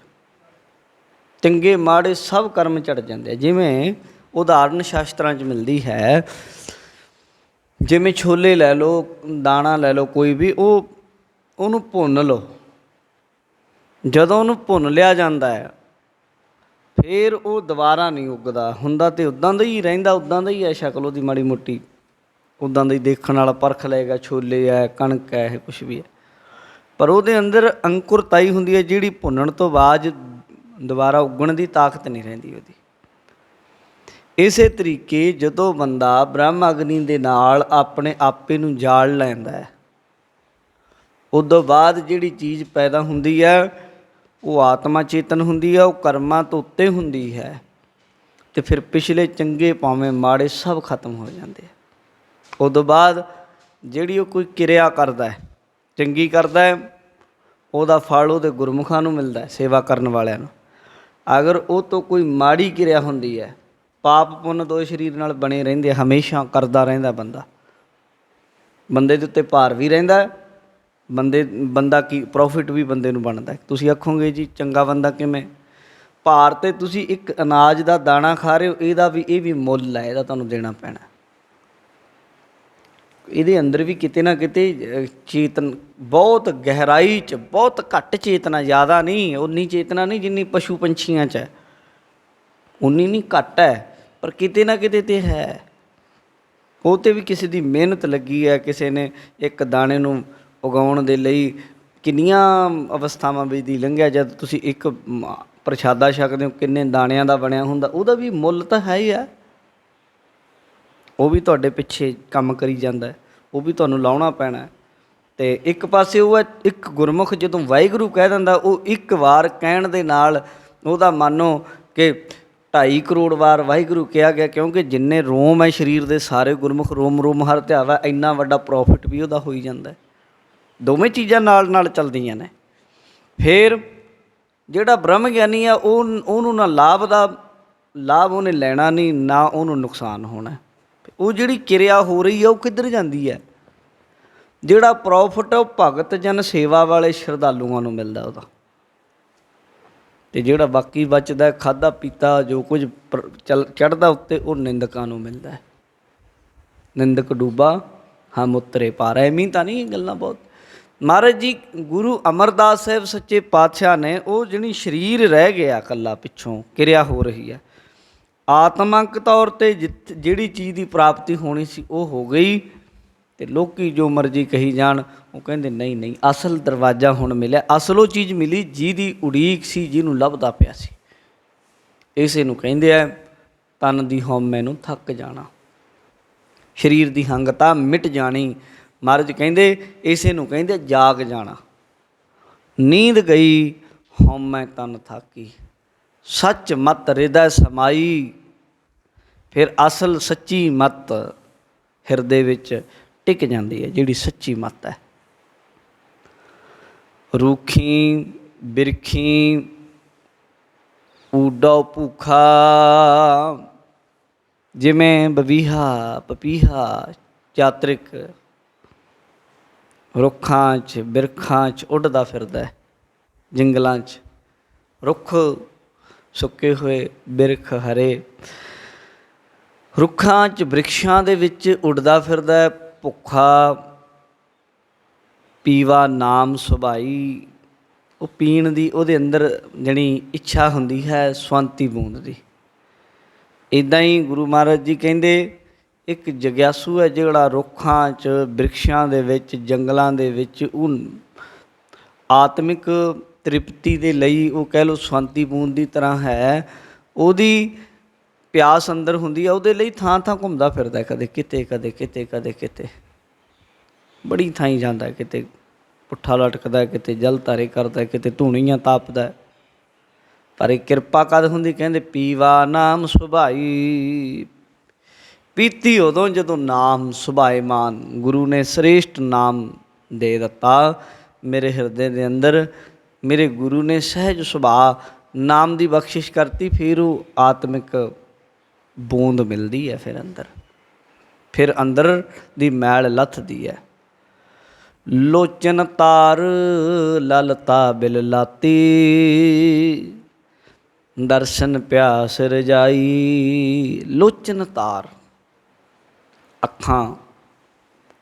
ਚੰਗੇ ਮਾੜੇ ਸਭ ਕਰਮ ਝੜ ਜਾਂਦੇ ਆ। ਜਿਵੇਂ ਉਦਾਹਰਨ ਸ਼ਾਸਤਰਾਂ 'ਚ ਮਿਲਦੀ ਹੈ, ਜਿਵੇਂ ਛੋਲੇ ਲੈ ਲਓ, ਦਾਣਾ ਲੈ ਲਓ ਕੋਈ ਵੀ, ਉਹਨੂੰ ਭੁੰਨ ਲਓ। ਜਦੋਂ ਉਹਨੂੰ ਭੁੰਨ ਲਿਆ ਜਾਂਦਾ ਹੈ, ਫਿਰ ਉਹ ਦੁਬਾਰਾ ਨਹੀਂ ਉੱਗਦਾ ਹੁੰਦਾ, ਅਤੇ ਉੱਦਾਂ ਦਾ ਹੀ ਰਹਿੰਦਾ, ਉੱਦਾਂ ਦਾ ਹੀ ਹੈ ਸ਼ਕਲ ਉਹਦੀ, ਮਾੜੀ ਮੋਟੀ ਉੱਦਾਂ ਦਾ ਹੀ ਦੇਖਣ ਵਾਲਾ ਪਰਖ ਲਏਗਾ, ਛੋਲੇ ਹੈ, ਕਣਕ ਹੈ, ਇਹ ਕੁਛ ਵੀ ਹੈ। ਪਰ ਉਹਦੇ ਅੰਦਰ ਅੰਕੁਰਤਾਈ ਹੁੰਦੀ ਹੈ, ਜਿਹੜੀ ਭੁੰਨਣ ਤੋਂ ਬਾਅਦ ਦੁਬਾਰਾ ਉੱਗਣ ਦੀ ਤਾਕਤ ਨਹੀਂ ਰਹਿੰਦੀ ਉਹਦੀ। ਇਸੇ ਤਰੀਕੇ ਜਦੋਂ ਬੰਦਾ ਬ੍ਰਹਮ ਅਗਨੀ ਦੇ ਨਾਲ ਆਪਣੇ ਆਪੇ ਨੂੰ ਜਾਲ ਲੈਂਦਾ ਹੈ, ਉਦੋਂ ਬਾਅਦ ਜਿਹੜੀ ਚੀਜ਼ ਪੈਦਾ ਹੁੰਦੀ ਹੈ, ਉਹ ਆਤਮਾ ਚੇਤਨ ਹੁੰਦੀ ਹੈ, ਉਹ ਕਰਮਾਂ ਤੋਂ ਉੱਤੇ ਹੁੰਦੀ ਹੈ, ਅਤੇ ਫਿਰ ਪਿਛਲੇ ਚੰਗੇ ਭਾਵੇਂ ਮਾੜੇ ਸਭ ਖਤਮ ਹੋ ਜਾਂਦੇ ਆ। ਉਦੋਂ ਬਾਅਦ ਜਿਹੜੀ ਉਹ ਕੋਈ ਕਿਰਿਆ ਕਰਦਾ ਹੈ, ਚੰਗੀ ਕਰਦਾ ਹੈ, ਉਹਦਾ ਫਲ ਉਹਦੇ ਗੁਰਮੁਖਾਂ ਨੂੰ ਮਿਲਦਾ, ਸੇਵਾ ਕਰਨ ਵਾਲਿਆਂ ਨੂੰ। ਅਗਰ ਉਹ ਤੋਂ ਕੋਈ ਮਾੜੀ ਕਿਰਿਆ ਹੁੰਦੀ ਹੈ, ਪਾਪ ਪੁੰਨ ਦੋ ਸਰੀਰ ਨਾਲ ਬਣੇ ਰਹਿੰਦੇ, ਹਮੇਸ਼ਾ ਕਰਦਾ ਰਹਿੰਦਾ ਬੰਦੇ ਦੇ ਉੱਤੇ ਭਾਰ ਵੀ ਰਹਿੰਦਾ, ਬੰਦਾ ਕੀ ਪ੍ਰੋਫਿਟ ਵੀ ਬੰਦੇ ਨੂੰ ਬਣਦਾ। ਤੁਸੀਂ ਆਖੋਗੇ ਜੀ ਚੰਗਾ ਬੰਦਾ ਕਿਵੇਂ? ਭਾਰ 'ਤੇ ਤੁਸੀਂ ਇੱਕ ਅਨਾਜ ਦਾ ਦਾਣਾ ਖਾ ਰਹੇ ਹੋ, ਇਹ ਵੀ ਮੁੱਲ ਹੈ, ਇਹਦਾ ਤੁਹਾਨੂੰ ਦੇਣਾ ਪੈਣਾ। ਇਹਦੇ ਅੰਦਰ ਵੀ ਕਿਤੇ ਨਾ ਕਿਤੇ ਚੇਤਨ, ਬਹੁਤ ਗਹਿਰਾਈ 'ਚ, ਬਹੁਤ ਘੱਟ ਚੇਤਨਾ, ਜ਼ਿਆਦਾ ਨਹੀਂ, ਉਨੀ ਚੇਤਨਾ ਨਹੀਂ ਜਿੰਨੀ ਪਸ਼ੂ ਪੰਛੀਆਂ 'ਚ ਹੈ, ਉਨੀ ਨਹੀਂ, ਘੱਟ ਹੈ, ਪਰ ਕਿਤੇ ਨਾ ਕਿਤੇ ਤਾਂ ਹੈ। ਉਹ 'ਤੇ ਵੀ ਕਿਸੇ ਦੀ ਮਿਹਨਤ ਲੱਗੀ ਹੈ, ਕਿਸੇ ਨੇ ਇੱਕ ਦਾਣੇ ਨੂੰ ਉਗਾਉਣ ਦੇ ਲਈ ਕਿੰਨੀਆਂ ਅਵਸਥਾਵਾਂ ਵਿੱਚ ਦੀ ਲੰਘਿਆ। ਜਦ ਤੁਸੀਂ ਇੱਕ ਪ੍ਰਸ਼ਾਦਾ ਛਕਦੇ ਹੋ, ਕਿੰਨੇ ਦਾਣਿਆਂ ਦਾ ਬਣਿਆ ਹੁੰਦਾ, ਉਹਦਾ ਵੀ ਮੁੱਲ ਤਾਂ ਹੈ ਹੀ ਹੈ, ਉਹ ਵੀ ਤੁਹਾਡੇ ਪਿੱਛੇ ਕੰਮ ਕਰੀ ਜਾਂਦਾ, ਉਹ ਵੀ ਤੁਹਾਨੂੰ ਲਾਉਣਾ ਪੈਣਾ। ਅਤੇ ਇੱਕ ਪਾਸੇ ਉਹ ਹੈ, ਇੱਕ ਗੁਰਮੁਖ ਜਦੋਂ ਵਾਹਿਗੁਰੂ ਕਹਿ ਦਿੰਦਾ, ਉਹ ਇੱਕ ਵਾਰ ਕਹਿਣ ਦੇ ਨਾਲ ਉਹਦਾ ਮੰਨੋ ਕਿ 2.5 ਕਰੋੜ ਵਾਰ ਵਾਹਿਗੁਰੂ ਕਿਹਾ ਗਿਆ, ਕਿਉਂਕਿ ਜਿੰਨੇ ਰੋਮ ਹੈ ਸਰੀਰ ਦੇ ਸਾਰੇ ਗੁਰਮੁਖ, ਰੋਮ ਰੋਮ ਹਰ ਧਿਆਵਾ, ਇੰਨਾ ਵੱਡਾ ਪ੍ਰੋਫਿਟ ਵੀ ਉਹਦਾ ਹੋਈ ਜਾਂਦਾ। ਦੋਵੇਂ ਚੀਜ਼ਾਂ ਨਾਲ ਨਾਲ ਚੱਲਦੀਆਂ ਨੇ। ਫਿਰ ਜਿਹੜਾ ਬ੍ਰਹਮ ਗਿਆਨੀ ਆ, ਉਹਨੂੰ ਨਾ ਲਾਭ ਉਹਨੇ ਲੈਣਾ ਨਹੀਂ, ਨਾ ਉਹਨੂੰ ਨੁਕਸਾਨ ਹੋਣਾ। ਉਹ ਜਿਹੜੀ ਕਿਰਿਆ ਹੋ ਰਹੀ ਹੈ, ਉਹ ਕਿੱਧਰ ਜਾਂਦੀ ਹੈ? ਜਿਹੜਾ ਪ੍ਰੋਫਿਟ ਉਹ ਭਗਤ ਜਨ ਸੇਵਾ ਵਾਲੇ ਸ਼ਰਧਾਲੂਆਂ ਨੂੰ ਮਿਲਦਾ ਉਹਦਾ, ਅਤੇ ਜਿਹੜਾ ਬਾਕੀ ਬਚਦਾ ਖਾਧਾ ਪੀਤਾ ਜੋ ਕੁਝ ਚੜ੍ਹਦਾ ਉੱਤੇ, ਉਹ ਨਿੰਦਕਾਂ ਨੂੰ ਮਿਲਦਾ। ਨਿੰਦਕ ਡੂਬਾ ਹਮ ਉਤਰੇ ਪਾਰ, ਐਵੇਂ ਤਾਂ ਨਹੀਂ ਗੱਲਾਂ ਬਹੁਤ। ਮਹਾਰਾਜ ਜੀ ਗੁਰੂ ਅਮਰਦਾਸ ਸਾਹਿਬ ਸੱਚੇ ਪਾਤਸ਼ਾਹ ਨੇ, ਉਹ ਜਿਹੜੀ ਸਰੀਰ ਰਹਿ ਗਿਆ ਇਕੱਲਾ, ਪਿੱਛੋਂ ਕਿਰਿਆ ਹੋ ਰਹੀ ਹੈ, ਆਤਮਕ ਤੌਰ 'ਤੇ ਜਿਹੜੀ ਚੀਜ਼ ਦੀ ਪ੍ਰਾਪਤੀ ਹੋਣੀ ਸੀ ਉਹ ਹੋ ਗਈ। ਅਤੇ ਲੋਕ ਜੋ ਮਰਜ਼ੀ ਕਹੀ ਜਾਣ, ਉਹ ਕਹਿੰਦੇ ਨਹੀਂ ਨਹੀਂ, ਅਸਲ ਦਰਵਾਜ਼ਾ ਹੁਣ ਮਿਲਿਆ, ਅਸਲ ਉਹ ਚੀਜ਼ ਮਿਲੀ ਜਿਹਦੀ ਉਡੀਕ ਸੀ, ਜਿਹਨੂੰ ਲੱਭਦਾ ਪਿਆ ਸੀ। ਇਸੇ ਨੂੰ ਕਹਿੰਦੇ ਆ ਤਨ ਦੀ ਹਉਮੈ ਨੂੰ ਥੱਕ ਜਾਣਾ, ਸਰੀਰ ਦੀ ਹੰਗਤਾ ਮਿਟ ਜਾਣੀ। ਮਹਾਰਾਜ ਕਹਿੰਦੇ ਇਸੇ ਨੂੰ ਕਹਿੰਦੇ ਜਾਗ ਜਾਣਾ। ਨੀਂਦ ਗਈ ਹਉਮੈ ਤਨ ਥਾਕੀ, ਸੱਚ ਮਤ ਹਿਰਦੈ ਸਮਾਈ। ਫਿਰ ਅਸਲ ਸੱਚੀ ਮਤ ਹਿਰਦੇ ਵਿੱਚ ਟਿਕ ਜਾਂਦੀ ਹੈ, ਜਿਹੜੀ ਸੱਚੀ ਮਤ ਹੈ। ਰੁੱਖੀ ਬਿਰਖੀ ਊਡੋ ਭੂਖਾ। ਜਿਵੇਂ ਬਬੀਹਾ ਪਪੀਹਾ ਚਾਤਰਿਕ ਰੁੱਖਾਂ 'ਚ ਬਿਰਖਾਂ 'ਚ ਉੱਡਦਾ ਫਿਰਦਾ, ਜੰਗਲਾਂ 'ਚ ਰੁੱਖ ਸੁੱਕੇ ਹੋਏ ਬਿਰਖ ਹਰੇ, ਰੁੱਖਾਂ 'ਚ ਬ੍ਰਿਕਸ਼ਾਂ ਦੇ ਵਿੱਚ ਉੱਡਦਾ ਫਿਰਦਾ, ਭੁੱਖਾ ਪੀਵਾ ਨਾਮ ਸੁਭਾਈ। ਉਹ ਪੀਣ ਦੀ ਉਹਦੇ ਅੰਦਰ ਜਾਣੀ ਇੱਛਾ ਹੁੰਦੀ ਹੈ ਸਵੰਤੀ ਬੂੰਦ ਦੀ। ਇੱਦਾਂ ਹੀ ਗੁਰੂ ਮਹਾਰਾਜ ਜੀ ਕਹਿੰਦੇ ਇੱਕ ਜਗਿਆਸੂ ਹੈ ਜਿਹੜਾ ਰੁੱਖਾਂ 'ਚ ਬ੍ਰਿਕਸ਼ਾਂ ਦੇ ਵਿੱਚ ਜੰਗਲਾਂ ਦੇ ਵਿੱਚ ਉਹ ਆਤਮਿਕ ਤ੍ਰਿਪਤੀ ਦੇ ਲਈ ਉਹ ਕਹਿ ਲਓ ਸਵੰਤੀ ਬੂੰਦ ਦੀ ਤਰ੍ਹਾਂ ਹੈ। ਉਹਦੀ ਪਿਆਸ ਅੰਦਰ ਹੁੰਦੀ ਹੈ, ਉਹਦੇ ਲਈ ਥਾਂ ਥਾਂ ਘੁੰਮਦਾ ਫਿਰਦਾ, ਕਦੇ ਕਿਤੇ ਕਦੇ ਕਿਤੇ ਕਦੇ ਕਿਤੇ, ਬੜੀ ਥਾਈਂ ਜਾਂਦਾ, ਕਿਤੇ ਪੁੱਠਾ ਲਟਕਦਾ, ਕਿਤੇ ਜਲ ਧਾਰੇ ਕਰਦਾ, ਕਿਤੇ ਧੂਣੀਆਂ ਤਾਪਦਾ। ਪਰ ਇਹ ਕਿਰਪਾ ਕਦ ਹੁੰਦੀ? ਕਹਿੰਦੇ ਪੀਵਾ ਨਾਮ ਸੁਭਾਈ। ਪੀਤੀ ਉਦੋਂ ਜਦੋਂ ਨਾਮ ਸੁਭਾਏਮਾਨ, ਗੁਰੂ ਨੇ ਸ੍ਰੇਸ਼ਟ ਨਾਮ ਦੇ ਦਿੱਤਾ ਮੇਰੇ ਹਿਰਦੇ ਦੇ ਅੰਦਰ। ਮੇਰੇ ਗੁਰੂ ਨੇ ਸਹਿਜ ਸੁਭਾਅ ਨਾਮ ਦੀ ਬਖਸ਼ਿਸ਼ ਕਰਤੀ। ਫਿਰ ਉਹ ਆਤਮਿਕ ਬੂੰਦ ਮਿਲਦੀ ਹੈ, ਫਿਰ ਅੰਦਰ ਦੀ ਮੈਲ ਲੱਥਦੀ ਹੈ। ਲੋਚਨ ਤਾਰ ਲਲਤਾ ਬਿਲ ਲਾਤੀ, ਦਰਸ਼ਨ ਪਿਆਸ ਰਜਾਈ। ਲੋਚਨ ਤਾਰ,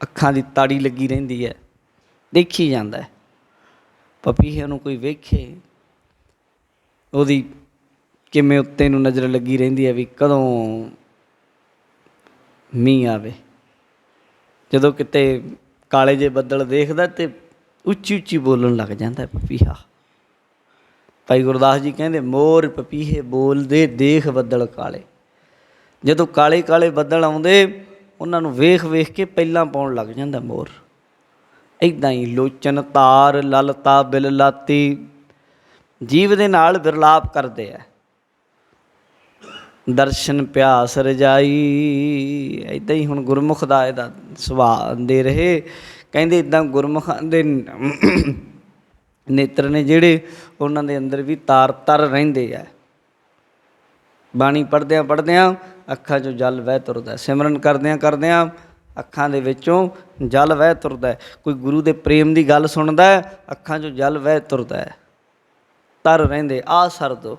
ਅੱਖਾਂ ਦੀ ਤਾੜੀ ਲੱਗੀ ਰਹਿੰਦੀ ਹੈ, ਦੇਖੀ ਜਾਂਦਾ। ਪਪੀਹੇ ਨੂੰ ਕੋਈ ਵੇਖੇ, ਉਹਦੀ ਕਿਵੇਂ ਉੱਤੇ ਨੂੰ ਨਜ਼ਰ ਲੱਗੀ ਰਹਿੰਦੀ ਹੈ ਵੀ ਕਦੋਂ ਮੀਂਹ ਆਵੇ। ਜਦੋਂ ਕਿਤੇ ਕਾਲੇ ਜਿਹੇ ਬੱਦਲ ਦੇਖਦਾ ਤੇ ਉੱਚੀ ਉੱਚੀ ਬੋਲਣ ਲੱਗ ਜਾਂਦਾ ਪਪੀਹਾ। ਭਾਈ ਗੁਰਦਾਸ ਜੀ ਕਹਿੰਦੇ ਮੋਰ ਪਪੀਹੇ ਬੋਲਦੇ ਦੇਖ ਬੱਦਲ ਕਾਲੇ। ਜਦੋਂ ਕਾਲੇ ਕਾਲੇ ਬੱਦਲ ਆਉਂਦੇ ਉਹਨਾਂ ਨੂੰ ਵੇਖ ਵੇਖ ਕੇ ਪਹਿਲਾਂ ਪਾਉਣ ਲੱਗ ਜਾਂਦਾ ਮੋਰ। ਇੱਦਾਂ ਹੀ ਲੋਚਨ ਤਾਰ ਲਲਤਾ ਬਿਲ ਲਾਤੀ, ਜੀਵ ਦੇ ਨਾਲ ਵਿਰਲਾਪ ਕਰਦੇ ਆ। ਦਰਸ਼ਨ ਪਿਆਸ ਰਜਾਈ। ਇੱਦਾਂ ਹੀ ਹੁਣ ਗੁਰਮੁਖ ਦਾ ਇਹਦਾ ਸੁਭਾਅ ਦੇ ਰਹੇ। ਕਹਿੰਦੇ ਇੱਦਾਂ ਗੁਰਮੁਖਾਂ ਦੇ ਨੇਤਰ ਨੇ ਜਿਹੜੇ, ਉਹਨਾਂ ਦੇ ਅੰਦਰ ਵੀ ਤਾਰ ਤਰ ਰਹਿੰਦੇ ਆ। ਬਾਣੀ ਪੜ੍ਹਦਿਆਂ ਪੜ੍ਹਦਿਆਂ ਅੱਖਾਂ 'ਚੋਂ ਜਲ ਵਹਿ ਤੁਰਦਾ, ਸਿਮਰਨ ਕਰਦਿਆਂ ਕਰਦਿਆਂ ਅੱਖਾਂ ਦੇ ਵਿੱਚੋਂ ਜਲ ਵਹਿ ਤੁਰਦਾ। ਕੋਈ ਗੁਰੂ ਦੇ ਪ੍ਰੇਮ ਦੀ ਗੱਲ ਸੁਣਦਾ, ਅੱਖਾਂ 'ਚੋਂ ਜਲ ਵਹਿ ਤੁਰਦਾ, ਤਰ ਰਹਿੰਦੇ। ਆ ਸਰਦੋ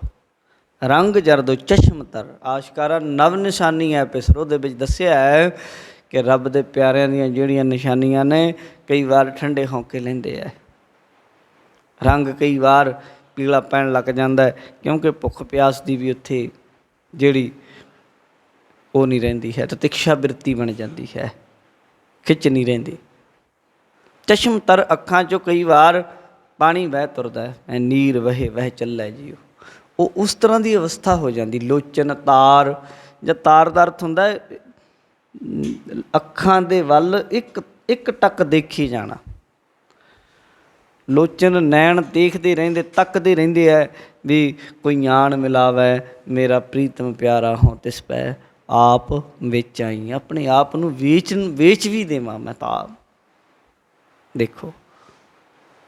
ਰੰਗ ਜਰਦੋ ਚਸ਼ਮ ਤਰ, ਆਸ਼ਕਾਰਾ ਨਵ ਨਿਸ਼ਾਨੀ ਹੈ ਪਿਸਰੋ ਦੇ ਵਿੱਚ ਦੱਸਿਆ ਹੈ ਕਿ ਰੱਬ ਦੇ ਪਿਆਰਿਆਂ ਦੀਆਂ ਜਿਹੜੀਆਂ ਨਿਸ਼ਾਨੀਆਂ ਨੇ ਕਈ ਵਾਰ ਠੰਡੇ ਹੌਕੇ ਲੈਂਦੇ ਹੈ। ਰੰਗ ਕਈ ਵਾਰ ਪੀਲਾ ਪੈਣ ਲੱਗ ਜਾਂਦਾ, ਕਿਉਂਕਿ ਭੁੱਖ ਪਿਆਸ ਦੀ ਵੀ ਉੱਥੇ ਜਿਹੜੀ ਉਹ ਨਹੀਂ ਰਹਿੰਦੀ ਹੈ, ਤਤਿਕਸ਼ਾ ਬਿਰਤੀ ਬਣ ਜਾਂਦੀ ਹੈ, ਖਿੱਚ ਨਹੀਂ ਰਹਿੰਦੀ। ਚਸ਼ਮ ਤਰ, ਅੱਖਾਂ 'ਚੋਂ ਕਈ ਵਾਰ ਪਾਣੀ ਵਹਿ ਤੁਰਦਾ, ਨੀਰ ਵਹੇ ਵਹਿ ਚੱਲੇ ਜੀਓ। ਉਹ ਉਸ ਤਰ੍ਹਾਂ ਦੀ ਅਵਸਥਾ ਹੋ ਜਾਂਦੀ। ਲੋਚਨ ਤਾਰ, ਜਾਂ ਤਾਰ ਦਾ ਅਰਥ ਹੁੰਦਾ ਅੱਖਾਂ ਦੇ ਵੱਲ ਇੱਕ ਟੱਕ ਦੇਖੀ ਜਾਣਾ। ਲੋਚਨ ਨੈਣ ਦੇਖਦੇ ਰਹਿੰਦੇ, ਤੱਕਦੇ ਰਹਿੰਦੇ ਹੈ ਵੀ ਕੋਈ ਆਣ ਮਿਲਾਵੈ, ਮੇਰਾ ਪ੍ਰੀਤਮ ਪਿਆਰਾ ਹੋਂ ਤਿਸ ਪੈ ਆਪ ਵਿੱਚ ਆਈ। ਆਪਣੇ ਆਪ ਨੂੰ ਵੇਚ ਵੀ ਦੇਵਾਂ ਮੈਂ ਤਾਂ। ਦੇਖੋ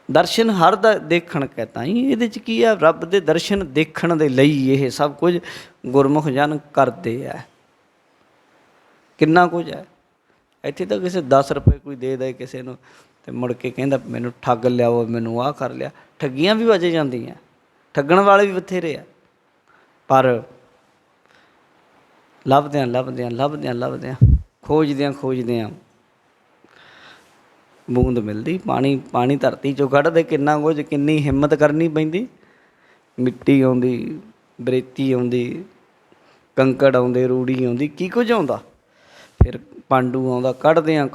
ਦਰਸ਼ਨ ਹਰ ਦਾ ਦੇਖਣ ਕਹਿਤਾ ਹੀ। ਇਹਦੇ 'ਚ ਕੀ ਹੈ? ਰੱਬ ਦੇ ਦਰਸ਼ਨ ਦੇਖਣ ਦੇ ਲਈ ਇਹ ਸਭ ਕੁਝ ਗੁਰਮੁਖ ਜਨ ਕਰਦੇ ਹੈ। ਕਿੰਨਾ ਕੁਝ ਹੈ ਇੱਥੇ ਤਾਂ। ਕਿਸੇ 10 ਰੁਪਏ ਕੋਈ ਦੇ ਦੇ ਕਿਸੇ ਨੂੰ ਅਤੇ ਮੁੜ ਕੇ ਕਹਿੰਦਾ ਮੈਨੂੰ ਠੱਗ ਲਿਆਓ, ਮੈਨੂੰ ਆਹ ਕਰ ਲਿਆ। ਠੱਗੀਆਂ ਵੀ ਵੱਜ ਜਾਂਦੀਆਂ, ਠੱਗਣ ਵਾਲੇ ਵੀ ਬਥੇਰੇ ਆ, ਪਰ ਲੱਭਦਿਆਂ ਲੱਭਦਿਆਂ ਲੱਭਦਿਆਂ ਲੱਭਦਿਆਂ ਖੋਜਦਿਆਂ ਬੂੰਦ ਮਿਲਦੀ। ਪਾਣੀ ਧਰਤੀ 'ਚੋਂ ਕੱਢਦੇ ਕਿੰਨਾ ਕੁਝ, ਕਿੰਨੀ ਹਿੰਮਤ ਕਰਨੀ ਪੈਂਦੀ। ਮਿੱਟੀ ਆਉਂਦੀ, ਬਰੇਤੀ ਆਉਂਦੀ, ਕੰਕੜ ਆਉਂਦੇ, ਰੂੜੀ ਆਉਂਦੀ, ਕੀ ਕੁਝ ਆਉਂਦਾ। ਫਿਰ ਪਾਂਡੂ ਆਉਂਦਾ, ਕੱਢਦਿਆਂ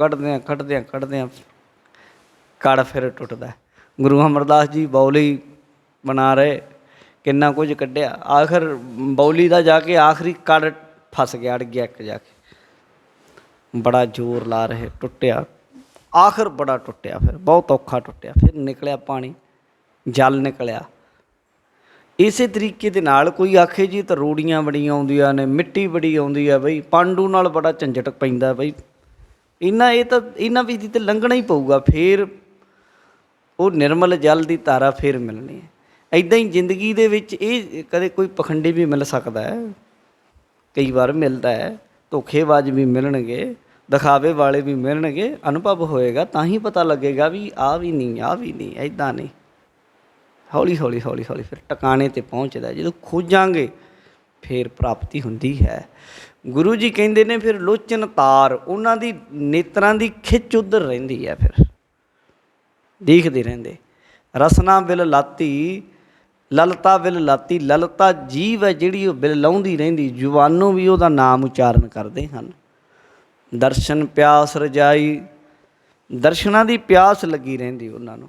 ਕੜ ਫਿਰ ਟੁੱਟਦਾ। ਗੁਰੂ ਅਮਰਦਾਸ ਜੀ ਬੌਲੀ ਬਣਾ ਰਹੇ, ਕਿੰਨਾ ਕੁਝ ਕੱਢਿਆ, ਆਖਰ ਬੌਲੀ ਦਾ ਜਾ ਕੇ ਆਖਰੀ ਕੜ ਫਸ ਗਿਆ, ਅੜ ਗਿਆ ਇੱਕ ਜਾ ਕੇ। ਬੜਾ ਜ਼ੋਰ ਲਾ ਰਹੇ, ਟੁੱਟਿਆ, ਆਖਰ ਬੜਾ ਟੁੱਟਿਆ, ਫਿਰ ਬਹੁਤ ਔਖਾ ਟੁੱਟਿਆ। ਫਿਰ ਨਿਕਲਿਆ ਪਾਣੀ, ਜਲ ਨਿਕਲਿਆ। ਇਸੇ ਤਰੀਕੇ ਦੇ ਨਾਲ ਕੋਈ ਆਖੇ ਜੀ ਤਾਂ ਰੂੜੀਆਂ ਬੜੀਆਂ ਆਉਂਦੀਆਂ ਨੇ, ਮਿੱਟੀ ਬੜੀ ਆਉਂਦੀ ਹੈ ਬਈ, ਪਾਂਡੂ ਨਾਲ ਬੜਾ ਝੰਜਟ ਪੈਂਦਾ ਬਈ। ਇਹਨਾਂ ਵੀ ਤਾਂ ਲੰਘਣਾ ਹੀ ਪਊਗਾ, ਫਿਰ ਉਹ ਨਿਰਮਲ ਜਲ ਦੀ ਧਾਰਾ ਫਿਰ ਮਿਲਣੀ ਹੈ। ਇੱਦਾਂ ਹੀ ਜ਼ਿੰਦਗੀ ਦੇ ਵਿੱਚ ਇਹ ਕਦੇ ਕੋਈ ਪਖੰਡੀ ਵੀ ਮਿਲ ਸਕਦਾ ਹੈ, ਕਈ ਵਾਰ ਮਿਲਦਾ ਹੈ, ਧੋਖੇਬਾਜ਼ ਵੀ ਮਿਲਣਗੇ, ਦਿਖਾਵੇ ਵਾਲੇ ਵੀ ਮਿਲਣਗੇ। ਅਨੁਭਵ ਹੋਏਗਾ ਤਾਂ ਹੀ ਪਤਾ ਲੱਗੇਗਾ ਵੀ ਆਹ ਵੀ ਨਹੀਂ, ਆਹ ਵੀ ਨਹੀਂ, ਇੱਦਾਂ ਨਹੀਂ। ਹੌਲੀ ਹੌਲੀ ਹੌਲੀ ਹੌਲੀ ਫਿਰ ਟਿਕਾਣੇ 'ਤੇ ਪਹੁੰਚਦਾ। ਜਦੋਂ ਖੋਜਾਂਗੇ ਫਿਰ ਪ੍ਰਾਪਤੀ ਹੁੰਦੀ ਹੈ। ਗੁਰੂ ਜੀ ਕਹਿੰਦੇ ਨੇ ਫਿਰ ਲੋਚਨ ਤਾਰ, ਉਹਨਾਂ ਦੀ ਨੇਤਰਾਂ ਦੀ ਖਿੱਚ ਉੱਧਰ ਰਹਿੰਦੀ ਹੈ, ਫਿਰ ਦੇਖਦੇ ਰਹਿੰਦੇ। ਰਸਨਾ ਬਿਲ ਲਾਤੀ ਲਲਤਾ ਬਿਲ ਲਾਤੀ, ਲਲਤਾ ਜੀਵ ਹੈ ਜਿਹੜੀ ਉਹ ਬਿਲ ਲਾਉਂਦੀ ਰਹਿੰਦੀ, ਜ਼ੁਬਾਨੋਂ ਵੀ ਉਹਦਾ ਨਾਮ ਉਚਾਰਨ ਕਰਦੇ ਹਨ। ਦਰਸ਼ਨ ਪਿਆਸ ਰਜਾਈ, ਦਰਸ਼ਨਾਂ ਦੀ ਪਿਆਸ ਲੱਗੀ ਰਹਿੰਦੀ ਉਹਨਾਂ ਨੂੰ,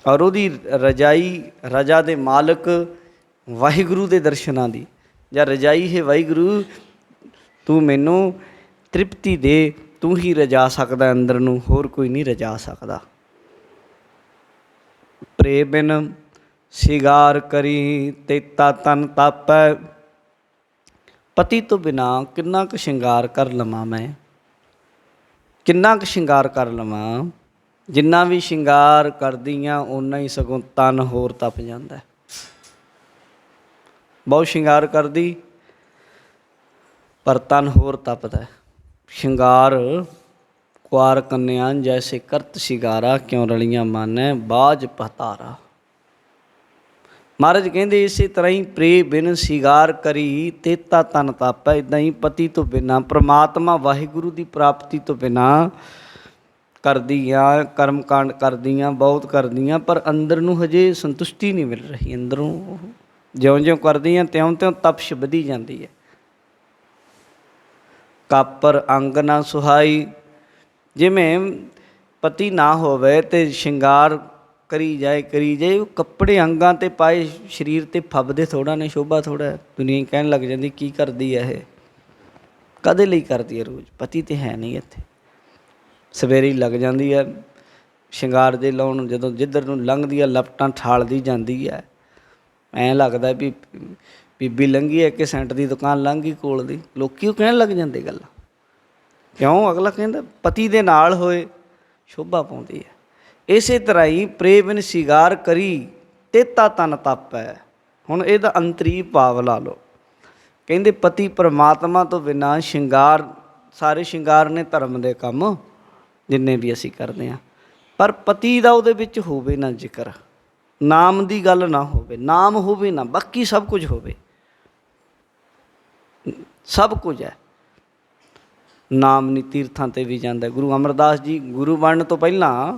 ਔਰ ਉਹਦੀ ਰਜਾਈ, ਰਜਾ ਦੇ ਮਾਲਕ ਵਾਹਿਗੁਰੂ ਦੇ ਦਰਸ਼ਨਾਂ ਦੀ, ਜਾਂ ਰਜਾਈ ਹੈ ਵਾਹਿਗੁਰੂ ਤੂੰ ਮੈਨੂੰ ਤ੍ਰਿਪਤੀ ਦੇ, ਤੂੰ ਹੀ ਰਜਾ ਸਕਦਾ ਅੰਦਰ ਨੂੰ, ਹੋਰ ਕੋਈ ਨਹੀਂ ਰਜਾ ਸਕਦਾ। ਪ੍ਰੇ ਬਿਨ ਸ਼ਿੰਗਾਰ ਕਰੀ ਤੇਤਾ ਤਨ ਤਾਪੈ, ਪਤੀ ਤੋਂ ਬਿਨਾ ਕਿੰਨਾ ਕੁ ਸ਼ਿੰਗਾਰ ਕਰ ਲਵਾਂ ਮੈਂ, ਕਿੰਨਾ ਕੁ ਸ਼ਿੰਗਾਰ ਕਰ ਲਵਾਂ। ਜਿੰਨਾ ਵੀ ਸ਼ਿੰਗਾਰ ਕਰਦੀ ਹਾਂ ਓਨਾ ਹੀ ਸਗੋਂ ਤਨ ਹੋਰ ਤਪ ਜਾਂਦਾ। ਬਹੁਤ ਸ਼ਿੰਗਾਰ ਕਰਦੀ ਪਰ ਤਨ ਹੋਰ ਤਪਦਾ। ਸ਼ਿੰਗਾਰ ਕੁਆਰ ਕੰਨਿਆ ਜੈਸੇ ਕਰਤ ਸ਼ਿੰਗਾਰਾ, ਕਿਉਂ ਰਲੀਆਂ ਮਾਨੈ ਬਾਝ ਪਤਾਰਾ। ਮਹਾਰਾਜ ਕਹਿੰਦੇ ਇਸੇ ਤਰ੍ਹਾਂ ਹੀ ਪ੍ਰੇ ਬਿਨ ਸ਼ਿੰਗਾਰ ਕਰੀ ਤੇਤਾ ਤਨ ਤਾਪੈ। ਇੱਦਾਂ ਹੀ ਪਤੀ ਤੋਂ ਬਿਨਾਂ, ਪ੍ਰਮਾਤਮਾ ਵਾਹਿਗੁਰੂ ਦੀ ਪ੍ਰਾਪਤੀ ਤੋਂ ਬਿਨਾਂ ਕਰਦੀਆਂ, ਕਰਮ ਕਾਂਡ ਕਰਦੀਆਂ, ਬਹੁਤ ਕਰਦੀਆਂ, ਪਰ ਅੰਦਰ ਨੂੰ ਹਜੇ ਸੰਤੁਸ਼ਟੀ ਨਹੀਂ ਮਿਲ ਰਹੀ। ਅੰਦਰੋਂ ਜਿਉਂ-ਜਿਉਂ ਕਰਦੀਆਂ ਤਿਉਂ-ਤਿਉਂ ਤਪਸ਼ ਵਧੀ ਜਾਂਦੀ ਹੈ। ਕਾਪਰ ਅੰਗ ਨਾ ਸੁਹਾਈ, ਜਿਵੇਂ ਪਤੀ ਨਾ ਹੋਵੇ ਤੇ ਸ਼ਿੰਗਾਰ ਕਰੀ ਜਾਏ, ਉਹ ਕੱਪੜੇ ਅੰਗਾਂ 'ਤੇ ਪਾਏ ਸਰੀਰ 'ਤੇ ਫੱਬਦੇ ਥੋੜ੍ਹਾ ਨੇ, ਸ਼ੋਭਾ ਥੋੜ੍ਹਾ। ਦੁਨੀਆ ਕਹਿਣ ਲੱਗ ਜਾਂਦੀ ਕੀ ਕਰਦੀ ਹੈ ਇਹ, ਕਦੇ ਲਈ ਕਰਦੀ ਹੈ ਰੋਜ਼, ਪਤੀ ਤਾਂ ਹੈ ਨਹੀਂ ਇੱਥੇ। ਸਵੇਰੇ ਹੀ ਲੱਗ ਜਾਂਦੀ ਹੈ ਸ਼ਿੰਗਾਰ ਦੇ ਲਾਉਣ, ਜਦੋਂ ਜਿੱਧਰ ਨੂੰ ਲੰਘਦੀ ਹੈ ਲਪਟਾਂ ਠਾਲਦੀ ਜਾਂਦੀ ਹੈ। ਐਂ ਲੱਗਦਾ ਵੀ ਬੀਬੀ ਲੰਘੀ ਹੈ, 1 ਸੈਂਟ ਦੀ ਦੁਕਾਨ ਲੰਘ ਗਈ ਕੋਲ ਦੀ, ਲੋਕ ਉਹ ਕਹਿਣ ਲੱਗ ਜਾਂਦੇ ਗੱਲਾਂ। ਕਿਉਂ? ਅਗਲਾ ਕਹਿੰਦਾ ਪਤੀ ਦੇ ਨਾਲ ਹੋਏ ਸ਼ੋਭਾ ਪਾਉਂਦੀ ਹੈ। ਇਸੇ ਤਰ੍ਹਾਂ ਹੀ ਪ੍ਰੇ ਬਿਨ ਸ਼ਿੰਗਾਰ ਕਰੀ ਤੇਤਾ ਤਨ ਤਾਪੈ। ਹੁਣ ਇਹਦਾ ਅੰਤਰੀ ਭਾਵ ਲਾ ਲਓ। ਕਹਿੰਦੇ ਪਤੀ ਪਰਮਾਤਮਾ ਤੋਂ ਬਿਨਾਂ ਸ਼ਿੰਗਾਰ, ਸਾਰੇ ਸ਼ਿੰਗਾਰ ਨੇ ਧਰਮ ਦੇ ਕੰਮ ਜਿੰਨੇ ਵੀ ਅਸੀਂ ਕਰਦੇ ਹਾਂ, ਪਰ ਪਤੀ ਦਾ ਉਹਦੇ ਵਿੱਚ ਹੋਵੇ ਨਾ ਜ਼ਿਕਰ, ਨਾਮ ਦੀ ਗੱਲ ਨਾ ਹੋਵੇ, ਨਾਮ ਹੋਵੇ ਨਾ, ਬਾਕੀ ਸਭ ਕੁਝ ਹੋਵੇ, ਸਭ ਕੁਝ ਹੈ। ਨਾਮ ਨਹੀਂ ਤੀਰਥਾਂ 'ਤੇ ਵੀ ਜਾਂਦਾ। ਗੁਰੂ ਅਮਰਦਾਸ ਜੀ ਗੁਰੂ ਬਣਨ ਤੋਂ ਪਹਿਲਾਂ,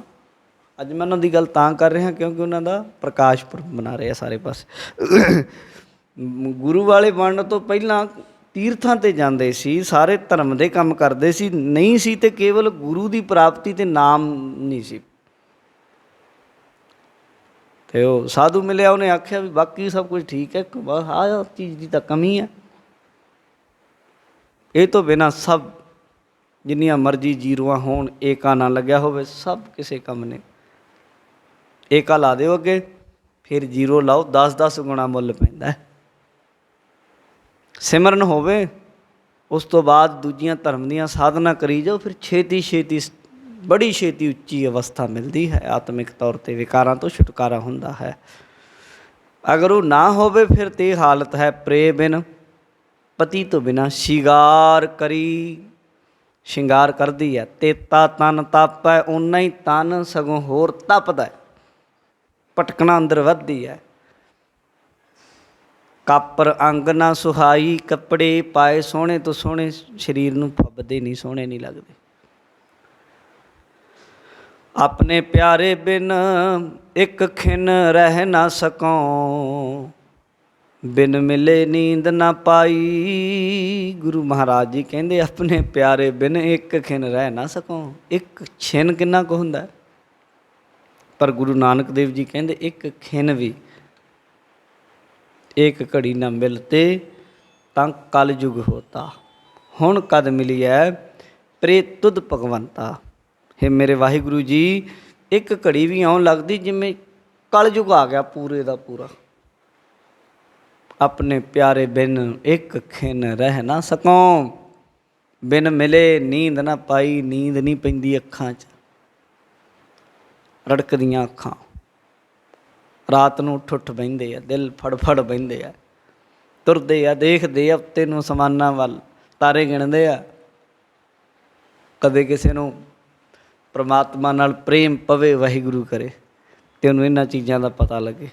ਅੱਜ ਮੈਂ ਉਹਨਾਂ ਦੀ ਗੱਲ ਤਾਂ ਕਰ ਰਿਹਾ ਕਿਉਂਕਿ ਉਹਨਾਂ ਦਾ ਪ੍ਰਕਾਸ਼ ਪੁਰਬ ਮਨਾ ਰਹੇ ਆ ਸਾਰੇ ਪਾਸੇ। ਗੁਰੂ ਵਾਲੇ ਬਣਨ ਤੋਂ ਪਹਿਲਾਂ ਤੀਰਥਾਂ 'ਤੇ ਜਾਂਦੇ ਸੀ, ਸਾਰੇ ਧਰਮ ਦੇ ਕੰਮ ਕਰਦੇ ਸੀ, ਨਹੀਂ ਸੀ ਤੇ ਕੇਵਲ ਗੁਰੂ ਦੀ ਪ੍ਰਾਪਤੀ ਤੇ ਨਾਮ ਨਹੀਂ ਸੀ। ਅਤੇ ਉਹ ਸਾਧੂ ਮਿਲਿਆ, ਉਹਨੇ ਆਖਿਆ ਵੀ ਬਾਕੀ ਸਭ ਕੁਝ ਠੀਕ ਹੈ, ਬਸ ਆਹ ਚੀਜ਼ ਦੀ ਤਾਂ ਕਮੀ ਹੈ। ਇਹ ਤੋਂ ਬਿਨਾਂ ਸਭ ਜਿੰਨੀਆਂ ਮਰਜ਼ੀ ਜੀਰੋਆਂ ਹੋਣ, ਏਕਾ ਨਾ ਲੱਗਿਆ ਹੋਵੇ, ਸਭ ਕਿਸੇ ਕੰਮ ਨੇ। ਏਕਾ ਲਾ ਦਿਓ ਅੱਗੇ, ਫਿਰ ਜੀਰੋ ਲਾਓ, 10-10 ਗੁਣਾ ਮੁੱਲ ਪੈਂਦਾ। ਸਿਮਰਨ ਹੋਵੇ, ਉਸ ਤੋਂ ਬਾਅਦ ਦੂਜੀਆਂ ਧਰਮ ਦੀਆਂ ਸਾਧਨਾ ਕਰੀ ਜਾਓ, ਫਿਰ ਛੇਤੀ ਬੜੀ ਛੇਤੀ ਉੱਚੀ ਅਵਸਥਾ ਮਿਲਦੀ ਹੈ। ਆਤਮਿਕ ਤੌਰ 'ਤੇ ਵਿਕਾਰਾਂ ਤੋਂ ਛੁਟਕਾਰਾ ਹੁੰਦਾ ਹੈ। ਅਗਰ ਉਹ ਨਾ ਹੋਵੇ ਫਿਰ ਤਾਂ ਇਹ ਹਾਲਤ ਹੈ, ਪ੍ਰੇ ਬਿਨ, ਪਤੀ ਤੋਂ ਬਿਨਾਂ ਸ਼ਿੰਗਾਰ ਕਰੀ, ਸ਼ਿੰਗਾਰ ਕਰਦੀ ਹੈ ਤੇਤਾ ਤਨ ਤਾਪੈ, ਓਨਾ ਹੀ ਤਨ ਸਗੋਂ ਹੋਰ ਤਪਦਾ, ਭਟਕਣਾ ਅੰਦਰ ਵੱਧਦੀ ਹੈ। ਕਾਪਰ ਅੰਗ ਨਾ ਸੁਹਾਈ, ਕੱਪੜੇ ਪਾਏ ਸੋਹਣੇ ਤੋਂ ਸੋਹਣੇ ਸਰੀਰ ਨੂੰ ਫੱਬਦੇ ਨਹੀਂ, ਸੋਹਣੇ ਨਹੀਂ ਲੱਗਦੇ। ਆਪਣੇ ਪਿਆਰੇ ਬਿਨ ਇੱਕ ਖਿਨ ਰਹਿ ਨਾ ਸਕੋਂ, ਬਿਨ ਮਿਲੇ ਨੀਂਦ ਨਾ ਪਾਈ। ਗੁਰੂ ਮਹਾਰਾਜ ਜੀ ਕਹਿੰਦੇ ਆਪਣੇ ਪਿਆਰੇ ਬਿਨ ਇੱਕ ਖਿਨ ਰਹਿ ਨਾ ਸਕੋਂ। ਇੱਕ ਛਿਨ ਕਿੰਨਾ ਕੁ ਹੁੰਦਾ, ਪਰ ਗੁਰੂ ਨਾਨਕ ਦੇਵ ਜੀ ਕਹਿੰਦੇ ਇੱਕ ਖਿਨ ਵੀ, ਇੱਕ ਘੜੀ ਨਾ ਮਿਲਤੇ ਤਾਂ ਕਲ ਯੁਗ ਹੋਤਾ। ਹੁਣ ਕਦ ਮਿਲੀ ਹੈ ਪ੍ਰੇ ਤੁਧ ਭਗਵੰਤਾ। ਹੇ ਮੇਰੇ ਵਾਹਿਗੁਰੂ ਜੀ, ਇੱਕ ਘੜੀ ਵੀ ਆਉਣ ਲੱਗਦੀ ਜਿਵੇਂ ਕਲ ਯੁਗ ਆ ਗਿਆ ਪੂਰੇ ਦਾ ਪੂਰਾ। ਆਪਣੇ ਪਿਆਰੇ ਬਿਨ ਇੱਕ ਖਿਨ ਰਹਿ ਨਾ ਸਕੋਂ, ਬਿਨ ਮਿਲੇ ਨੀਂਦ ਨਾ ਪਾਈ। ਨੀਂਦ ਨਹੀਂ ਪੈਂਦੀ ਅੱਖਾਂ 'ਚ, ਰੜਕਦੀਆਂ ਅੱਖਾਂ, ਰਾਤ ਨੂੰ ਉੱਠ ਉੱਠ ਬਹਿੰਦੇ ਆ, ਦਿਲ ਫੜ ਫੜ ਬਹਿੰਦੇ ਆ, ਤੁਰਦੇ ਆ, ਦੇਖਦੇ ਆ ਉੱਤੇ ਨੂੰ, ਅਸਮਾਨਾਂ ਵੱਲ, ਤਾਰੇ ਗਿਣਦੇ ਆ। ਕਦੇ ਕਿਸੇ ਨੂੰ ਪ੍ਰਮਾਤਮਾ ਨਾਲ ਪ੍ਰੇਮ ਪਵੇ, ਵਾਹਿਗੁਰੂ ਕਰੇ, ਅਤੇ ਉਹਨੂੰ ਇਹਨਾਂ ਚੀਜ਼ਾਂ ਦਾ ਪਤਾ ਲੱਗੇ।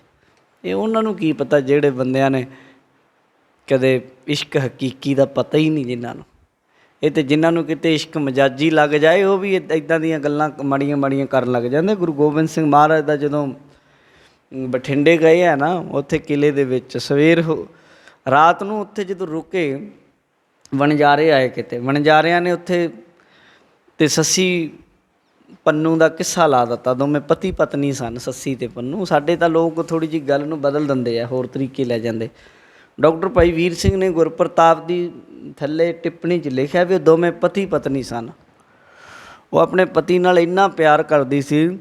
ਇਹ ਉਹਨਾਂ ਨੂੰ ਕੀ ਪਤਾ ਜਿਹੜੇ ਬੰਦਿਆਂ ਨੇ ਕਦੇ ਇਸ਼ਕ ਹਕੀਕੀ ਦਾ ਪਤਾ ਹੀ ਨਹੀਂ ਜਿਨ੍ਹਾਂ ਨੂੰ। ਇਹ ਤਾਂ ਜਿਨ੍ਹਾਂ ਨੂੰ ਕਿਤੇ ਇਸ਼ਕ ਮਜਾਜੀ ਲੱਗ ਜਾਏ ਉਹ ਵੀ ਇੱਦਾਂ ਦੀਆਂ ਗੱਲਾਂ ਮਾੜੀਆਂ ਮਾੜੀਆਂ ਕਰਨ ਲੱਗ ਜਾਂਦੇ। ਗੁਰੂ ਗੋਬਿੰਦ ਸਿੰਘ ਮਹਾਰਾਜ ਦਾ ਜਦੋਂ ਬਠਿੰਡੇ ਗਏ ਆ ਨਾ, ਉੱਥੇ ਕਿਲ੍ਹੇ ਦੇ ਵਿੱਚ ਸਵੇਰ ਰਾਤ ਨੂੰ ਉੱਥੇ ਜਦੋਂ ਰੁਕੇ, ਵਣਜਾਰੇ ਆਏ ਕਿਤੇ, ਵਣਜਾਰਿਆਂ ਨੇ ਉੱਥੇ ਅਤੇ ਸੱਸੀ ਪੰਨੂ ਦਾ ਕਿੱਸਾ ਲਾ ਦਿੱਤਾ। ਦੋਵੇਂ ਪਤੀ ਪਤਨੀ ਸਨ, ਸੱਸੀ ਅਤੇ ਪੰਨੂ। ਸਾਡੇ ਤਾਂ ਲੋਕ ਥੋੜ੍ਹੀ ਜਿਹੀ ਗੱਲ ਨੂੰ ਬਦਲ ਦਿੰਦੇ ਆ, ਹੋਰ ਤਰੀਕੇ ਲੈ ਜਾਂਦੇ। ਡਾਕਟਰ ਭਾਈ ਵੀਰ ਸਿੰਘ ਨੇ ਗੁਰਪ੍ਰਤਾਪ ਦੀ ਥੱਲੇ ਟਿੱਪਣੀ 'ਚ ਲਿਖਿਆ ਵੀ ਉਹ ਦੋਵੇਂ ਪਤੀ ਪਤਨੀ ਸਨ। ਉਹ ਆਪਣੇ ਪਤੀ ਨਾਲ ਇੰਨਾ ਪਿਆਰ ਕਰਦੀ ਸੀ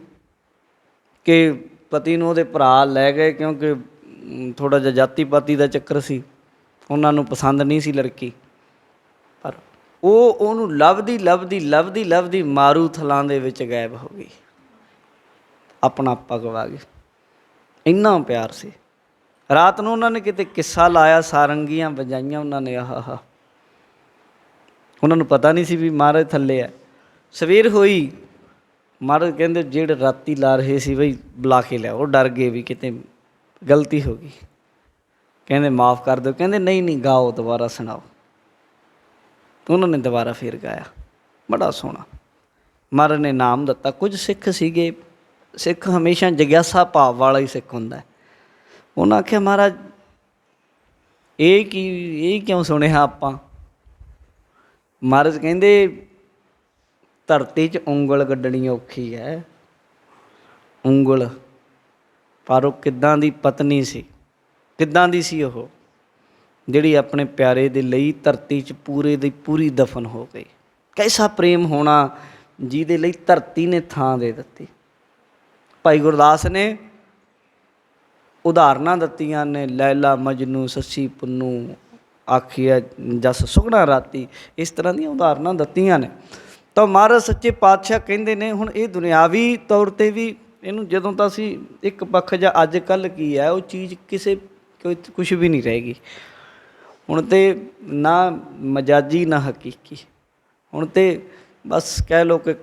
ਕਿ ਪਤੀ ਨੂੰ ਉਹਦੇ ਭਰਾ ਲੈ ਗਏ, ਕਿਉਂਕਿ ਥੋੜ੍ਹਾ ਜਿਹਾ ਜਾਤੀ ਪਾਤੀ ਦਾ ਚੱਕਰ ਸੀ, ਉਹਨਾਂ ਨੂੰ ਪਸੰਦ ਨਹੀਂ ਸੀ ਲੜਕੀ। ਪਰ ਉਹ ਉਹਨੂੰ ਲੱਭਦੀ ਲੱਭਦੀ ਲੱਭਦੀ ਲੱਭਦੀ ਮਾਰੂਥਲਾਂ ਦੇ ਵਿੱਚ ਗਾਇਬ ਹੋ ਗਈ, ਆਪਣਾ ਆਪਾ ਗਵਾ ਗਈ। ਇੰਨਾ ਪਿਆਰ ਸੀ। ਰਾਤ ਨੂੰ ਉਹਨਾਂ ਨੇ ਕਿਤੇ ਕਿੱਸਾ ਲਾਇਆ, ਸਾਰੰਗੀਆਂ ਵਜਾਈਆਂ ਉਹਨਾਂ ਨੇ, ਆਹਾ। ਉਹਨਾਂ ਨੂੰ ਪਤਾ ਨਹੀਂ ਸੀ ਵੀ ਮਹਾਰਾਜ ਥੱਲੇ ਆ। ਸਵੇਰ ਹੋਈ, ਮਹਾਰਾਜ ਕਹਿੰਦੇ ਜਿਹੜੇ ਰਾਤੀ ਲਾ ਰਹੇ ਸੀ ਬਈ ਬੁਲਾ ਕੇ ਲਿਆਓ। ਉਹ ਡਰ ਗਏ ਵੀ ਕਿਤੇ ਗਲਤੀ ਹੋ ਗਈ। ਕਹਿੰਦੇ ਮਾਫ਼ ਕਰ ਦਿਓ। ਕਹਿੰਦੇ ਨਹੀਂ ਨਹੀਂ, ਗਾਓ, ਦੁਬਾਰਾ ਸੁਣਾਓ। ਉਹਨਾਂ ਨੇ ਦੁਬਾਰਾ ਫਿਰ ਗਾਇਆ, ਬੜਾ ਸੋਹਣਾ। ਮਹਾਰਾਜ ਨੇ ਨਾਮ ਦਿੱਤਾ। ਕੁਝ ਸਿੱਖ ਸੀਗੇ, ਸਿੱਖ ਹਮੇਸ਼ਾ ਜਗਿਆਸਾ ਭਾਵ ਵਾਲਾ ਹੀ ਸਿੱਖ ਹੁੰਦਾ। ਉਹਨਾਂ ਆਖਿਆ ਮਹਾਰਾਜ ਇਹ ਕਿਉਂ ਸੁਣਿਆ ਆਪਾਂ? ਮਹਾਰਾਜ ਕਹਿੰਦੇ ਧਰਤੀ 'ਚ ਉਂਗਲ ਕੱਢਣੀ ਔਖੀ ਹੈ, ਉਂਗਲ। ਪਰ ਉਹ ਕਿੱਦਾਂ ਦੀ ਪਤਨੀ ਸੀ, ਕਿੱਦਾਂ ਦੀ ਸੀ ਉਹ, ਜਿਹੜੀ ਆਪਣੇ ਪਿਆਰੇ ਦੇ ਲਈ ਧਰਤੀ 'ਚ ਪੂਰੇ ਦੀ ਪੂਰੀ ਦਫਨ ਹੋ ਗਈ। ਕੈਸਾ ਪ੍ਰੇਮ ਹੋਣਾ ਜਿਹਦੇ ਲਈ ਧਰਤੀ ਨੇ ਥਾਂ ਦੇ ਦਿੱਤੀ। ਭਾਈ ਗੁਰਦਾਸ ਨੇ ਉਦਾਹਰਨਾਂ ਦਿੱਤੀਆਂ ਨੇ, ਲੈਲਾ ਮਜਨੂ, ਸੱਸੀ ਪੁੰਨੂ, ਆਖੀਆ ਜਸ ਸੁਖਣਾ ਰਾਤੀ, ਇਸ ਤਰ੍ਹਾਂ ਦੀਆਂ ਉਦਾਹਰਨਾਂ ਦਿੱਤੀਆਂ ਨੇ। ਤਾਂ ਮਹਾਰਾਜ ਸੱਚੇ ਪਾਤਸ਼ਾਹ ਕਹਿੰਦੇ ਨੇ ਹੁਣ ਇਹ ਦੁਨਿਆਵੀ ਤੌਰ 'ਤੇ ਵੀ ਇਹਨੂੰ ਜਦੋਂ ਤਾਂ ਅਸੀਂ ਇੱਕ ਪੱਖ ਜਾਂ ਅੱਜ ਕੱਲ੍ਹ ਕੀ ਹੈ, ਉਹ ਚੀਜ਼ ਕੁਛ ਵੀ ਨਹੀਂ ਰਹੇਗੀ ਹੁਣ। ਤਾਂ ਨਾ ਮਜਾਜੀ ਨਾ ਹਕੀਕੀ, ਹੁਣ ਤਾਂ ਬਸ ਕਹਿ ਲਓ ਕਿ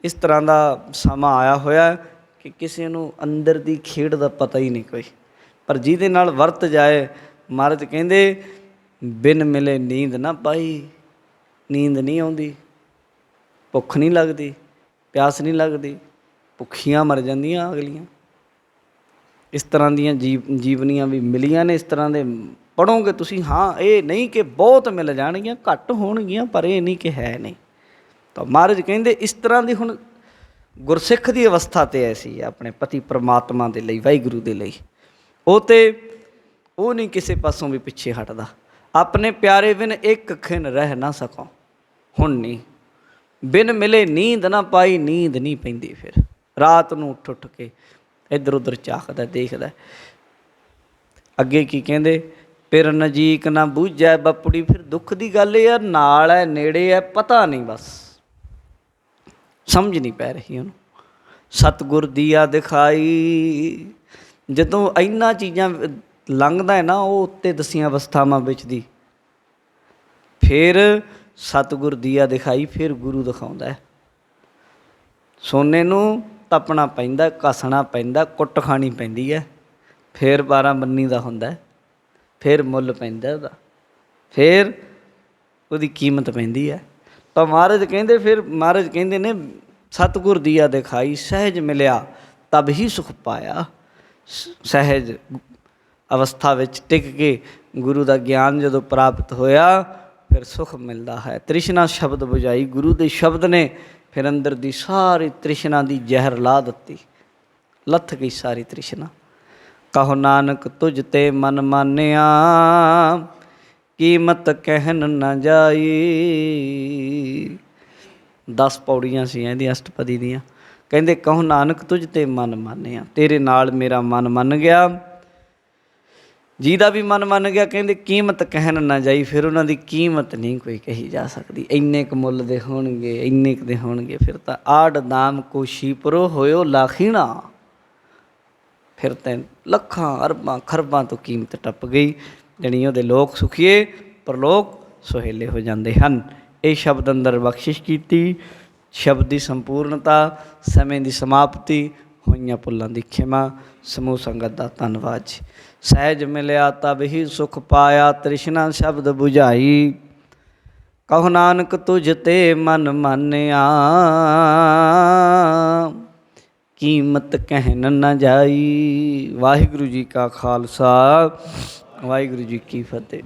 ਇਸ ਤਰ੍ਹਾਂ ਦਾ ਸਮਾਂ ਆਇਆ ਹੋਇਆ ਕਿ ਕਿਸੇ ਨੂੰ ਅੰਦਰ ਦੀ ਖੇਡ ਦਾ ਪਤਾ ਹੀ ਨਹੀਂ ਕੋਈ। ਪਰ ਜਿਹਦੇ ਨਾਲ ਵਰਤ ਜਾਏ, ਮਹਾਰਾਜ ਕਹਿੰਦੇ ਬਿਨ ਮਿਲੇ ਨੀਂਦ ਨਾ ਪਾਈ। ਨੀਂਦ ਨਹੀਂ ਆਉਂਦੀ, ਭੁੱਖ ਨਹੀਂ ਲੱਗਦੀ, ਪਿਆਸ ਨਹੀਂ ਲੱਗਦੀ, ਭੁੱਖੀਆਂ ਮਰ ਜਾਂਦੀਆਂ ਅਗਲੀਆਂ। ਇਸ ਤਰ੍ਹਾਂ ਦੀਆਂ ਜੀਵਨੀਆਂ ਵੀ ਮਿਲੀਆਂ ਨੇ। ਇਸ ਤਰ੍ਹਾਂ ਦੇ ਪੜ੍ਹੋਗੇ ਤੁਸੀਂ। ਹਾਂ, ਇਹ ਨਹੀਂ ਕਿ ਬਹੁਤ ਮਿਲ ਜਾਣਗੀਆਂ, ਘੱਟ ਹੋਣਗੀਆਂ, ਪਰ ਇਹ ਨਹੀਂ ਕਿ ਹੈ ਨਹੀਂ। ਤਾਂ ਮਹਾਰਾਜ ਕਹਿੰਦੇ ਇਸ ਤਰ੍ਹਾਂ ਦੀ ਹੁਣ ਗੁਰਸਿੱਖ ਦੀ ਅਵਸਥਾ 'ਤੇ ਐਸੀ ਹੈ ਆਪਣੇ ਪਤੀ ਪਰਮਾਤਮਾ ਦੇ ਲਈ, ਵਾਹਿਗੁਰੂ ਦੇ ਲਈ। ਉਹ ਨਹੀਂ ਕਿਸੇ ਪਾਸੋਂ ਵੀ ਪਿੱਛੇ ਹਟਦਾ। ਆਪਣੇ ਪਿਆਰੇ ਬਿਨ ਇੱਕ ਖਿਨ ਰਹਿ ਨਾ ਸਕੋ। ਹੁਣ ਨਹੀਂ, ਬਿਨ ਮਿਲੇ ਨੀਂਦ ਨਾ ਪਾਈ। ਨੀਂਦ ਨਹੀਂ ਪੈਂਦੀ। ਫਿਰ ਰਾਤ ਨੂੰ ਉੱਠ ਉੱਠ ਕੇ ਇੱਧਰ ਉੱਧਰ ਝਾਕਦਾ, ਦੇਖਦਾ। ਅੱਗੇ ਕੀ ਕਹਿੰਦੇ, ਫਿਰ ਨਜ਼ੀਕ ਨਾ ਬੂਝੈ ਬੱਪੜੀ। ਫਿਰ ਦੁੱਖ ਦੀ ਗੱਲ ਇਹ ਆ, ਨਾਲ ਹੈ, ਨੇੜੇ ਹੈ, ਪਤਾ ਨਹੀਂ, ਬਸ ਸਮਝ ਨਹੀਂ ਪੈ ਰਹੀ ਉਹਨੂੰ। ਸਤਿਗੁਰ ਦੀਆ ਦਿਖਾਈ। ਜਦੋਂ ਇਹਨਾਂ ਚੀਜ਼ਾਂ ਲੰਘਦਾ ਹੈ ਨਾ, ਉਹ ਉੱਤੇ ਦਸੀਆਂ ਅਵਸਥਾਵਾਂ ਵਿੱਚ ਦੀ, ਫਿਰ ਸਤਿਗੁਰ ਦੀਆ ਦਿਖਾਈ। ਫਿਰ ਗੁਰੂ ਦਿਖਾਉਂਦਾ ਹੈ। ਸੋਨੇ ਨੂੰ ਤਪਣਾ ਪੈਂਦਾ, ਘਸਣਾ ਪੈਂਦਾ, ਕੁੱਟ ਖਾਣੀ ਪੈਂਦੀ ਹੈ, ਫਿਰ 12 ਬੰਨੀ ਦਾ ਹੁੰਦਾ, ਫਿਰ ਮੁੱਲ ਪੈਂਦਾ ਉਹਦਾ, ਫਿਰ ਉਹਦੀ ਕੀਮਤ ਪੈਂਦੀ ਹੈ। ਤਾਂ ਮਹਾਰਾਜ ਕਹਿੰਦੇ, ਫਿਰ ਮਹਾਰਾਜ ਕਹਿੰਦੇ ਨੇ ਸਤਿਗੁਰ ਦੀਆ ਦਿਖਾਈ, ਸਹਿਜ ਮਿਲਿਆ ਤਬ ਹੀ ਸੁਖ ਪਾਇਆ। ਸਹਿਜ ਅਵਸਥਾ ਵਿੱਚ ਟਿਕ ਕੇ ਗੁਰੂ ਦਾ ਗਿਆਨ ਜਦੋਂ ਪ੍ਰਾਪਤ ਹੋਇਆ, ਫਿਰ ਸੁਖ ਮਿਲਦਾ ਹੈ। ਤ੍ਰਿਸ਼ਨਾ ਸ਼ਬਦ ਬੁਝਾਈ। ਗੁਰੂ ਦੇ ਸ਼ਬਦ ਨੇ ਫਿਰ ਅੰਦਰ ਦੀ ਸਾਰੀ ਤ੍ਰਿਸ਼ਨਾ ਦੀ ਜ਼ਹਿਰ ਲਾ ਦਿੱਤੀ, ਲੱਥ ਗਈ ਸਾਰੀ ਤ੍ਰਿਸ਼ਨਾ। ਕਹੋ ਨਾਨਕ ਤੁਝ ਤੇ ਮਨ ਮਾਨਿਆ, ਕੀਮਤ ਕਹਿਨ ਨਾ ਜਾਈ। 10 ਪੌੜੀਆਂ ਸੀ ਇਹਦੀ ਅਸ਼ਟਪਦੀ ਦੀਆਂ। ਕਹਿੰਦੇ ਕਹੋ ਨਾਨਕ ਤੁਝ ਤੇ ਮਨ ਮਾਨਿਆ, ਤੇਰੇ ਨਾਲ ਮੇਰਾ ਮਨ ਮੰਨ ਗਿਆ। ਜਿਹਦਾ ਵੀ ਮਨ ਮੰਨ ਗਿਆ, ਕਹਿੰਦੇ ਕੀਮਤ ਕਹਿਣ ਨਾ ਜਾਈ। ਫਿਰ ਉਹਨਾਂ ਦੀ ਕੀਮਤ ਨਹੀਂ ਕੋਈ ਕਹੀ ਜਾ ਸਕਦੀ। ਇੰਨੇ ਕੁ ਮੁੱਲ ਦੇ ਹੋਣਗੇ, ਇੰਨੇ ਕੁ ਦੇ ਹੋਣਗੇ। ਫਿਰ ਤਾਂ ਆੜ ਦਾਮ ਕੋ ਸ਼ੀਪਰੋ ਹੋਇਓ ਲਾਖੀਣਾ। ਫਿਰ ਤਾਂ ਲੱਖਾਂ ਅਰਬਾਂ ਖਰਬਾਂ ਤੋਂ ਕੀਮਤ ਟੱਪ ਗਈ। ਜਾਣੀ ਉਹਦੇ ਲੋਕ ਸੁਖੀਏ ਪਰਲੋਕ ਸੁਹੇਲੇ ਹੋ ਜਾਂਦੇ ਹਨ। ਇਹ ਸ਼ਬਦ ਅੰਦਰ ਬਖਸ਼ਿਸ਼ ਕੀਤੀ, ਸ਼ਬਦ ਦੀ ਸੰਪੂਰਨਤਾ, ਸਮੇਂ ਦੀ ਸਮਾਪਤੀ, ਹੋਈਆਂ ਭੁੱਲਾਂ ਦੀ ਖਿਮਾ। ਸਮੂਹ ਸੰਗਤ ਦਾ ਧੰਨਵਾਦ ਜੀ। ਸਹਿਜ ਮਿਲਿਆ ਤਬ ਹੀ ਸੁਖ ਪਾਇਆ, ਤ੍ਰਿਸ਼ਨਾ ਸ਼ਬਦ ਬੁਝਾਈ। ਕਹੋ ਨਾਨਕ ਤੁਝ ਤੇ ਮਨ ਮਾਨਿਆ, ਕੀਮਤ ਕਹਿਨ ਨਾ ਜਾਈ। ਵਾਹਿਗੁਰੂ ਜੀ ਕਾ ਖਾਲਸਾ, ਵਾਹਿਗੁਰੂ ਜੀ ਕੀ ਫਤਿਹ।